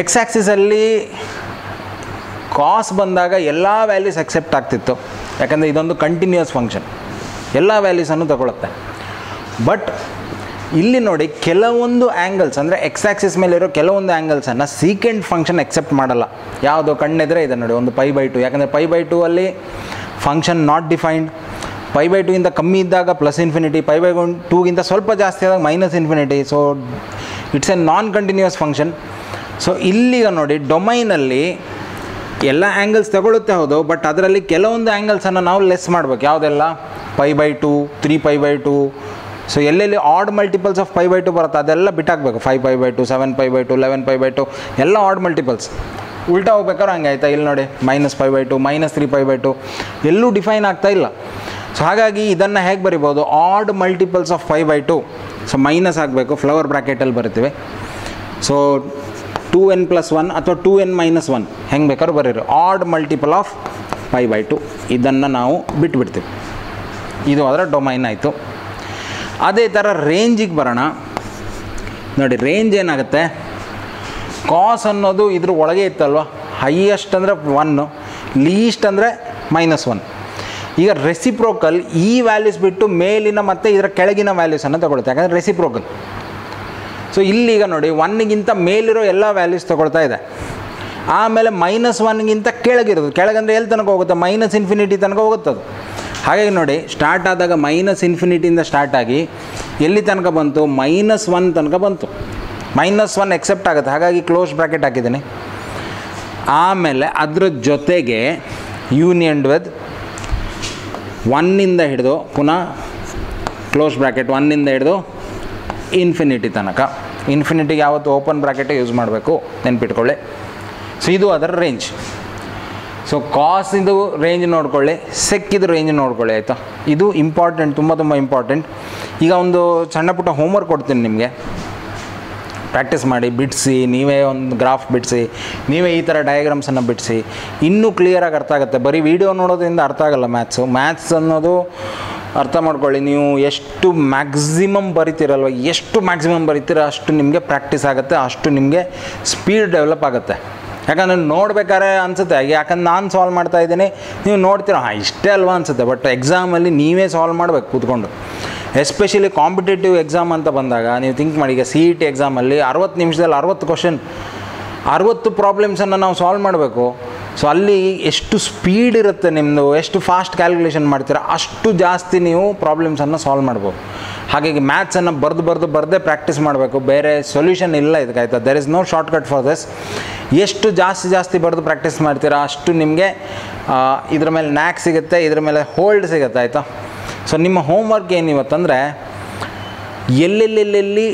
ಎಕ್ಸ್ ಆ್ಯಕ್ಸಿಸಲ್ಲಿ ಕಾಸ್ ಬಂದಾಗ ಎಲ್ಲ ವ್ಯಾಲ್ಯೂಸ್ ಅಕ್ಸೆಪ್ಟ್ ಆಗ್ತಿತ್ತು, ಯಾಕಂದರೆ ಇದೊಂದು ಕಂಟಿನ್ಯೂಯಸ್ ಫಂಕ್ಷನ್, ಎಲ್ಲ ವ್ಯಾಲ್ಯೂಸನ್ನು ತಗೊಳುತ್ತೆ. ಬಟ್ ಇಲ್ಲಿ ನೋಡಿ ಕೆಲವೊಂದು ಆ್ಯಂಗಲ್ಸ್, ಅಂದರೆ ಎಕ್ಸ್ ಆ್ಯಕ್ಸಿಸ್ ಮೇಲಿರೋ ಕೆಲವೊಂದು ಆ್ಯಂಗಲ್ಸನ್ನು ಸೀಕೆಂಟ್ ಫಂಕ್ಷನ್ ಎಕ್ಸೆಪ್ಟ್ ಮಾಡಲ್ಲ. ಯಾವುದು ಕಣ್ಣೆದ್ರೆ ಇದೆ ನೋಡಿ, ಒಂದು π/2. ಯಾಕಂದರೆ π/2 ಅಲ್ಲಿ ಫಂಕ್ಷನ್ ನಾಟ್ ಡಿಫೈನ್ಡ್. π/2 ಇಂದ ಕಮ್ಮಿ ಇದ್ದಾಗ +∞, π/2ಗಿಂತ ಸ್ವಲ್ಪ ಜಾಸ್ತಿ ಆದಾಗ -∞. So it's a non continuous function. So ಇಲ್ಲಿಗ ನೋಡಿ ಡೊಮೈನಲ್ಲಿ ಎಲ್ಲ ಆ್ಯಂಗಲ್ಸ್ ತಗೊಳುತ್ತೆ ಹೌದು, ಬಟ್ ಅದರಲ್ಲಿ ಕೆಲವೊಂದು ಆ್ಯಂಗಲ್ಸನ್ನು ನಾವು ಲೆಸ್ ಮಾಡಬೇಕು. ಯಾವುದೆಲ್ಲ π/2, 3π/2. ಸೊ ಎಲ್ಲೆಲ್ಲಿ ಆಡ್ ಮಲ್ಟಿಪಲ್ಸ್ ಆಫ್ π/2 ಬರುತ್ತೆ ಅದೆಲ್ಲ ಬಿಟ್ಟಾಗಬೇಕು. 5π/2, 7π/2, 11π/2 ಎಲ್ಲ ಆಡ್ ಮಲ್ಟಿಪಲ್ಸ್. ಉಲ್ಟಾ ಹೋಗ್ಬೇಕಾದ್ರೆ ಹಂಗೆ ಆಯಿತಾ, ಇಲ್ಲಿ ನೋಡಿ -π/2, -3π/2 ಎಲ್ಲೂ ಡಿಫೈನ್ ಆಗ್ತಾ ಇಲ್ಲ. ಸೊ ಹಾಗಾಗಿ ಇದನ್ನು ಹೇಗೆ ಬರಿಬೋದು, odd multiples of π/2. So minus ಆಗಬೇಕು, ಫ್ಲವರ್ ಬ್ರ್ಯಾಕೆಟಲ್ಲಿ ಬರಿತೀವಿ. ಸೊ 2n+1 ಅಥವಾ 2n-1 ಹೆಂಗೆ ಬೇಕಾದ್ರೂ ಬರೀರಿ. ಆಡ್ ಮಲ್ಟಿಪಲ್ ಆಫ್ π/2 ಇದನ್ನು ನಾವು ಬಿಟ್ಬಿಡ್ತೀವಿ. ಇದು ಅದರ ಡೊಮೈನ್ ಆಯಿತು. ಅದೇ ಥರ ರೇಂಜಿಗೆ ಬರೋಣ. ನೋಡಿ ರೇಂಜ್ ಏನಾಗುತ್ತೆ, ಕಾಸ್ ಅನ್ನೋದು ಇದ್ರ ಒಳಗೆ ಇತ್ತಲ್ವ, ಹೈಯೆಸ್ಟ್ ಅಂದರೆ 1, ಲೀಸ್ಟ್ ಅಂದರೆ -1. ಈಗ ರೆಸಿಪ್ರೋಕಲ್ ಈ ವ್ಯಾಲ್ಯೂಸ್ ಬಿಟ್ಟು ಮೇಲಿನ ಮತ್ತು ಇದರ ಕೆಳಗಿನ ವ್ಯಾಲ್ಯೂಸನ್ನು ತಗೊಳುತ್ತೆ, ಯಾಕಂದರೆ ರೆಸಿಪ್ರೋಕಲ್. ಸೊ ಇಲ್ಲಿಗ ನೋಡಿ 1ಗಿಂತ ಮೇಲಿರೋ ಎಲ್ಲ ವ್ಯಾಲ್ಯೂಸ್ ತೊಗೊಳ್ತಾ ಇದೆ. ಆಮೇಲೆ -1ಗಿಂತ ಕೆಳಗಿರೋದು, ಕೆಳಗಂದರೆ ಎಲ್ಲಿ ತನಕ ಹೋಗುತ್ತೆ, -∞ ತನಕ ಹೋಗುತ್ತೆ ಅದು. ಹಾಗಾಗಿ ನೋಡಿ ಸ್ಟಾರ್ಟ್ ಆದಾಗ -∞ಇಂದ ಸ್ಟಾರ್ಟ್ ಆಗಿ ಎಲ್ಲಿ ತನಕ ಬಂತು, -1 ತನಕ ಬಂತು. -1 ಎಕ್ಸೆಪ್ಟ್ ಆಗುತ್ತೆ, ಹಾಗಾಗಿ ಕ್ಲೋಸ್ ಬ್ರ್ಯಾಕೆಟ್ ಹಾಕಿದ್ದೀನಿ. ಆಮೇಲೆ ಅದ್ರ ಜೊತೆಗೆ ಯೂನಿಯನ್ ವಿತ್ 1ಇಂದ ಹಿಡಿದು ಪುನಃ ಕ್ಲೋಸ್ ಬ್ರ್ಯಾಕೆಟ್, 1ಇಂದ ಹಿಡಿದು ಇನ್ಫಿನಿಟಿ ತನಕ. ಇನ್ಫಿನಿಟಿಗೆ ಯಾವತ್ತು ಓಪನ್ ಬ್ರ್ಯಾಕೆಟೇ ಯೂಸ್ ಮಾಡಬೇಕು, ನೆನ್ಪಿಟ್ಕೊಳ್ಳಿ. ಸೊ ಇದು ಅದರ ರೇಂಜ್. ಸೊ ಕಾಸಿದು ರೇಂಜ್ ನೋಡ್ಕೊಳ್ಳಿ, ಸೆಕ್ಕಿದು ರೇಂಜ್ ನೋಡ್ಕೊಳ್ಳಿ, ಆಯಿತಾ. ಇದು ಇಂಪಾರ್ಟೆಂಟ್, ತುಂಬ ಇಂಪಾರ್ಟೆಂಟ್. ಈಗ ಒಂದು ಸಣ್ಣ ಪುಟ್ಟ ಹೋಮ್ವರ್ಕ್ ಕೊಡ್ತೀನಿ ನಿಮಗೆ, ಪ್ರಾಕ್ಟೀಸ್ ಮಾಡಿ, ಬಿಡಿಸಿ, ನೀವೇ ಒಂದು ಗ್ರಾಫ್ ಬಿಡಿಸಿ, ನೀವೇ ಈ ಥರ ಡಯಾಗ್ರಾಮ್ಸನ್ನು ಬಿಡಿಸಿ, ಇನ್ನೂ ಕ್ಲಿಯರಾಗಿ ಅರ್ಥ ಆಗುತ್ತೆ. ಬರೀ ವಿಡಿಯೋ ನೋಡೋದ್ರಿಂದ ಅರ್ಥ ಆಗಲ್ಲ ಮ್ಯಾಥ್ಸ್ ಅನ್ನೋದು. ಅರ್ಥ ಮಾಡ್ಕೊಳ್ಳಿ, ನೀವು ಎಷ್ಟು ಮ್ಯಾಕ್ಸಿಮಮ್ ಬರಿತೀರಲ್ವ, ಎಷ್ಟು ಮ್ಯಾಕ್ಸಿಮಮ್ ಬರಿತೀರ ಅಷ್ಟು ನಿಮಗೆ ಪ್ರಾಕ್ಟೀಸ್ ಆಗುತ್ತೆ, ಅಷ್ಟು ನಿಮಗೆ ಸ್ಪೀಡ್ ಡೆವಲಪ್ ಆಗುತ್ತೆ. ಯಾಕಂದರೆ ನೋಡ್ಬೇಕಾದ್ರೆ ಅನಿಸುತ್ತೆ, ಯಾಕಂದ್ರೆ ನಾನು ಸಾಲ್ವ್ ಮಾಡ್ತಾ ಇದ್ದೀನಿ, ನೀವು ನೋಡ್ತೀರ ಇಷ್ಟೇ ಅಲ್ವಾ ಅನಿಸುತ್ತೆ. ಬಟ್ ಎಕ್ಸಾಮಲ್ಲಿ ನೀವೇ ಸಾಲ್ವ್ ಮಾಡಬೇಕು ಕೂತ್ಕೊಂಡು. ಎಸ್ಪೆಷಲಿ ಕಾಂಪಿಟೇಟಿವ್ ಎಕ್ಸಾಮ್ ಅಂತ ಬಂದಾಗ ನೀವು ಥಿಂಕ್ ಮಾಡಿ, ಈಗ CET ಎಕ್ಸಾಮಲ್ಲಿ 60 ನಿಮಿಷದಲ್ಲಿ 60 ಕ್ವಶನ್, 60 ಪ್ರಾಬ್ಲಮ್ಸನ್ನು ನಾವು ಸಾಲ್ವ್ ಮಾಡಬೇಕು. ಸೊ ಅಲ್ಲಿ ಎಷ್ಟು ಸ್ಪೀಡ್ ಇರುತ್ತೆ ನಿಮ್ಮದು, ಎಷ್ಟು ಫಾಸ್ಟ್ ಕ್ಯಾಲ್ಕುಲೇಷನ್ ಮಾಡ್ತೀರಾ, ಅಷ್ಟು ಜಾಸ್ತಿ ನೀವು ಪ್ರಾಬ್ಲಮ್ಸನ್ನು ಸಾಲ್ವ್ ಮಾಡ್ಬೋದು. ಹಾಗಾಗಿ ಮ್ಯಾಥ್ಸನ್ನು ಬರದೇ ಪ್ರಾಕ್ಟೀಸ್ ಮಾಡಬೇಕು, ಬೇರೆ ಸೊಲ್ಯೂಷನ್ ಇಲ್ಲ ಇದಕ್ಕೆ, ಆಯಿತಾ. There is no shortcut for this. ಎಷ್ಟು ಜಾಸ್ತಿ ಬರೆದು ಪ್ರಾಕ್ಟೀಸ್ ಮಾಡ್ತೀರಾ ಅಷ್ಟು ನಿಮಗೆ ಇದ್ರ ಮೇಲೆ ನ್ಯಾಕ್ ಸಿಗುತ್ತೆ, ಇದ್ರ ಮೇಲೆ ಹೋಲ್ಡ್ ಸಿಗುತ್ತೆ, ಆಯಿತಾ. ಸೊ ನಿಮ್ಮ ಹೋಮ್ವರ್ಕ್ ಏನಿವತ್ತಂದರೆ, ಎಲ್ಲೆಲ್ಲಿ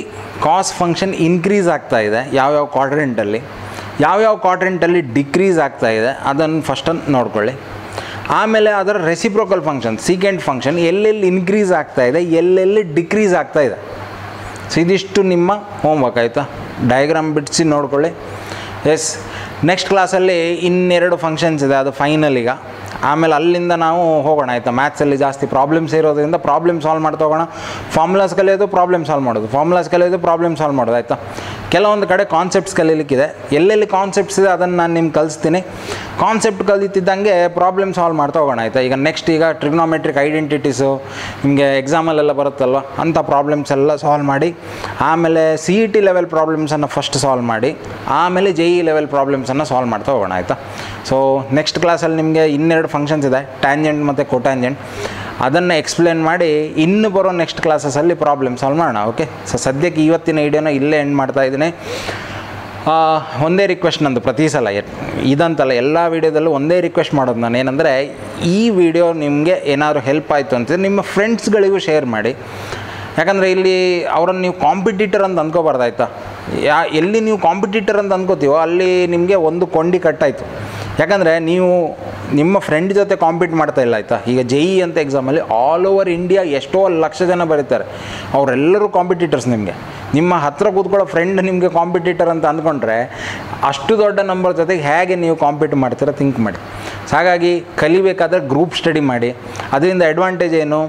ಕಾಸ್ ಫಂಕ್ಷನ್ ಇನ್ಕ್ರೀಸ್ ಆಗ್ತಾ ಇದೆ, ಯಾವ್ಯಾವ ಕ್ವಾಡ್ರೆಂಟಲ್ಲಿ, ಯಾವ್ಯಾವ ಕ್ವಾಡ್ರೆಂಟಲ್ಲಿ ಡಿಕ್ರೀಸ್ ಆಗ್ತಾ ಇದೆ, ಅದನ್ನು ಫಸ್ಟನ್ನು ನೋಡ್ಕೊಳ್ಳಿ. ಆಮೇಲೆ ಅದರ ರೆಸಿಪ್ರೋಕಲ್ ಫಂಕ್ಷನ್, ಸೀಕೆಂಟ್ ಫಂಕ್ಷನ್ ಎಲ್ಲೆಲ್ಲಿ ಇನ್ಕ್ರೀಸ್ ಆಗ್ತಾ ಇದೆ, ಎಲ್ಲೆಲ್ಲಿ ಡಿಕ್ರೀಸ್ ಆಗ್ತಾ ಇದೆ. ಸೊ ಇದಿಷ್ಟು ನಿಮ್ಮ ಹೋಮ್ವರ್ಕ್, ಆಯಿತಾ. ಡಯಾಗ್ರಾಮ್ ಬಿಡಿಸಿ ನೋಡ್ಕೊಳ್ಳಿ. ಎಸ್, ನೆಕ್ಸ್ಟ್ ಕ್ಲಾಸಲ್ಲಿ ಇನ್ನೆರಡು ಫಂಕ್ಷನ್ಸ್ ಇದೆ, ಅದು ಫೈನಲ್. ಈಗ ಆಮೇಲೆ ಅಲ್ಲಿಂದ ನಾವು ಹೋಗೋಣ ಆಯಿತಾ. ಮ್ಯಾಥ್ಸಲ್ಲಿ ಜಾಸ್ತಿ ಪ್ರಾಬ್ಲಮ್ಸ್ ಇರೋದ್ರಿಂದ ಪ್ರಾಬ್ಲಮ್ ಸಾಲ್ವ್ ಮಾಡ್ತಾ ಹೋಗೋಣ. ಫಾರ್ಮುಲಾಸ್ ಕಲಿಯೋದು, ಪ್ರಾಬ್ಲಮ್ ಸಾಲ್ವ್ ಮಾಡೋದು, ಫಾರ್ಮುಲಾಸ್ ಕಲಿಯೋದು, ಪ್ರಾಬ್ಲಮ್ ಸಾಲ್ವ್ ಮಾಡೋದು ಆಯಿತಾ. ಕೆಲವೊಂದು ಕಡೆ ಕಾನ್ಸೆಪ್ಟ್ಸ್ ಕಲೀಲಿಕ್ಕಿದೆ, ಎಲ್ಲೆಲ್ಲಿ ಕಾನ್ಸೆಪ್ಟ್ಸ್ ಇದೆ ಅದನ್ನು ನಾನು ನಿಮ್ಗೆ ಕಲಿಸ್ತೀನಿ. ಕಾನ್ಸೆಪ್ಟ್ ಕಲಿತಿದ್ದಂಗೆ ಪ್ರಾಬ್ಲಮ್ ಸಾಲ್ವ್ ಮಾಡ್ತಾ ಹೋಗೋಣ ಆಯಿತಾ. ಈಗ ಟ್ರಿಗ್ನೋಮೆಟ್ರಿಕ್ ಐಡೆಂಟಿಟೀಸು ನಿಮಗೆ ಎಕ್ಸಾಮಲ್ಲೆಲ್ಲ ಬರುತ್ತಲ್ವ, ಅಂಥ ಪ್ರಾಬ್ಲಮ್ಸ್ ಎಲ್ಲ ಸಾಲ್ವ್ ಮಾಡಿ, ಆಮೇಲೆ CET ಲೆವೆಲ್ ಪ್ರಾಬ್ಲಮ್ಸನ್ನು ಫಸ್ಟ್ ಸಾಲ್ವ್ ಮಾಡಿ, ಆಮೇಲೆ JEE ಲೆವೆಲ್ ಪ್ರಾಬ್ಲಮ್ಸನ್ನು ಸಾಲ್ವ್ ಮಾಡ್ತಾ ಹೋಗೋಣ ಆಯಿತಾ. ಸೊ ನೆಕ್ಸ್ಟ್ ಕ್ಲಾಸಲ್ಲಿ ನಿಮಗೆ ಇನ್ನೆರಡು ಫಂಕ್ಷನ್ಸ್ ಇದೆ, ಟ್ಯಾಂಜೆಂಟ್ ಮತ್ತು ಕೊಟ್ಯಾಂಜೆಂಟ್. ಅದನ್ನು ಎಕ್ಸ್ಪ್ಲೇನ್ ಮಾಡಿ ಇನ್ನು ಬರೋ ನೆಕ್ಸ್ಟ್ ಕ್ಲಾಸಸಲ್ಲಿ ಪ್ರಾಬ್ಲಮ್ ಸಾಲ್ವ್ ಮಾಡೋಣ. ಓಕೆ, ಸೊ ಸದ್ಯಕ್ಕೆ ಇವತ್ತಿನ ವಿಡಿಯೋನ ಇಲ್ಲೇ ಎಂಡ್ ಮಾಡ್ತಾಯಿದ್ದೀನಿ. ಒಂದೇ ರಿಕ್ವೆಸ್ಟ್ ನಂದು ಪ್ರತಿ ಸಲ, ಇದಂತಲ್ಲ ಎಲ್ಲ ವೀಡಿಯೋದಲ್ಲೂ ಒಂದೇ ರಿಕ್ವೆಸ್ಟ್ ಮಾಡೋದು ನಾನು, ಏನಂದರೆ ಈ ವಿಡಿಯೋ ನಿಮಗೆ ಏನಾದರೂ ಹೆಲ್ಪ್ ಆಯಿತು ಅಂತಿದ್ರೆ ನಿಮ್ಮ ಫ್ರೆಂಡ್ಸ್ಗಳಿಗೂ ಶೇರ್ ಮಾಡಿ. ಯಾಕಂದರೆ ಇಲ್ಲಿ ಅವರನ್ನು ನೀವು ಕಾಂಪಿಟೀಟರ್ ಅಂತ ಅಂದ್ಕೋಬಾರ್ದಾಯ್ತಾ. ಎಲ್ಲಿ ನೀವು ಕಾಂಪಿಟೀಟರ್ ಅಂತ ಅಂದ್ಕೋತೀವೋ ಅಲ್ಲಿ ನಿಮಗೆ ಒಂದು ಕೊಂಡಿ ಕಟ್ಟಾಯಿತು. ಯಾಕಂದರೆ ನೀವು ನಿಮ್ಮ ಫ್ರೆಂಡ್ ಜೊತೆ ಕಾಂಪೀಟ್ ಮಾಡ್ತಾ ಇಲ್ಲ ಆಯಿತಾ. ಈಗ JEE ಅಂತ ಎಕ್ಸಾಮಲ್ಲಿ ಆಲ್ ಓವರ್ ಇಂಡಿಯಾ ಎಷ್ಟೋ ಲಕ್ಷ ಜನ ಬರೀತಾರೆ, ಅವರೆಲ್ಲರೂ ಕಾಂಪಿಟೀಟರ್ಸ್. ನಿಮ್ಮ ಹತ್ತಿರ ಕೂತ್ಕೊಳ್ಳೋ ಫ್ರೆಂಡ್ ನಿಮಗೆ ಕಾಂಪಿಟೀಟರ್ ಅಂತ ಅಂದ್ಕೊಂಡ್ರೆ ಅಷ್ಟು ದೊಡ್ಡ ನಂಬರ್ ಜೊತೆಗೆ ಹೇಗೆ ನೀವು ಕಾಂಪೀಟ್ ಮಾಡ್ತೀರ ಥಿಂಕ್ ಮಾಡಿ. ಹಾಗಾಗಿ ಕಲಿಬೇಕಾದ್ರೆ ಗ್ರೂಪ್ ಸ್ಟಡಿ ಮಾಡಿ. ಅದರಿಂದ ಅಡ್ವಾಂಟೇಜ್ ಏನು,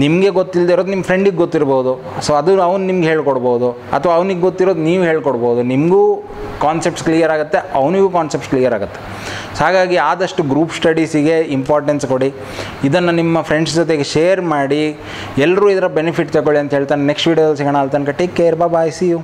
ನಿಮಗೆ ಗೊತ್ತಿಲ್ಲದೆ ಇರೋದು ನಿಮ್ಮ ಫ್ರೆಂಡಿಗೆ ಗೊತ್ತಿರ್ಬೋದು, ಸೊ ಅದು ಅವ್ನು ನಿಮ್ಗೆ ಹೇಳ್ಕೊಡ್ಬೋದು, ಅಥವಾ ಅವನಿಗೆ ಗೊತ್ತಿರೋದು ನೀವು ಹೇಳ್ಕೊಡ್ಬೋದು. ನಿಮಗೂ ಕಾನ್ಸೆಪ್ಟ್ಸ್ ಕ್ಲಿಯರ್ ಆಗುತ್ತೆ, ಅವನಿಗೂ ಕಾನ್ಸೆಪ್ಟ್ಸ್ ಕ್ಲಿಯರ್ ಆಗುತ್ತೆ. ಸೊ ಹಾಗಾಗಿ ಆದಷ್ಟು ಗ್ರೂಪ್ ಸ್ಟಡೀಸಿಗೆ ಇಂಪಾರ್ಟೆನ್ಸ್ ಕೊಡಿ. ಇದನ್ನು ನಿಮ್ಮ ಫ್ರೆಂಡ್ಸ್ ಜೊತೆಗೆ ಶೇರ್ ಮಾಡಿ, ಎಲ್ಲರೂ ಇದರ ಬೆನಿಫಿಟ್ ತಗೊಳ್ಳಿ ಅಂತ ಹೇಳ್ತಾನೆ. ನೆಕ್ಸ್ಟ್ ವೀಡಿಯೋದಲ್ಲಿ ಸಿಗೋಣ. ಅಲ್ಲಿ ತನಕ take care, bye, see you.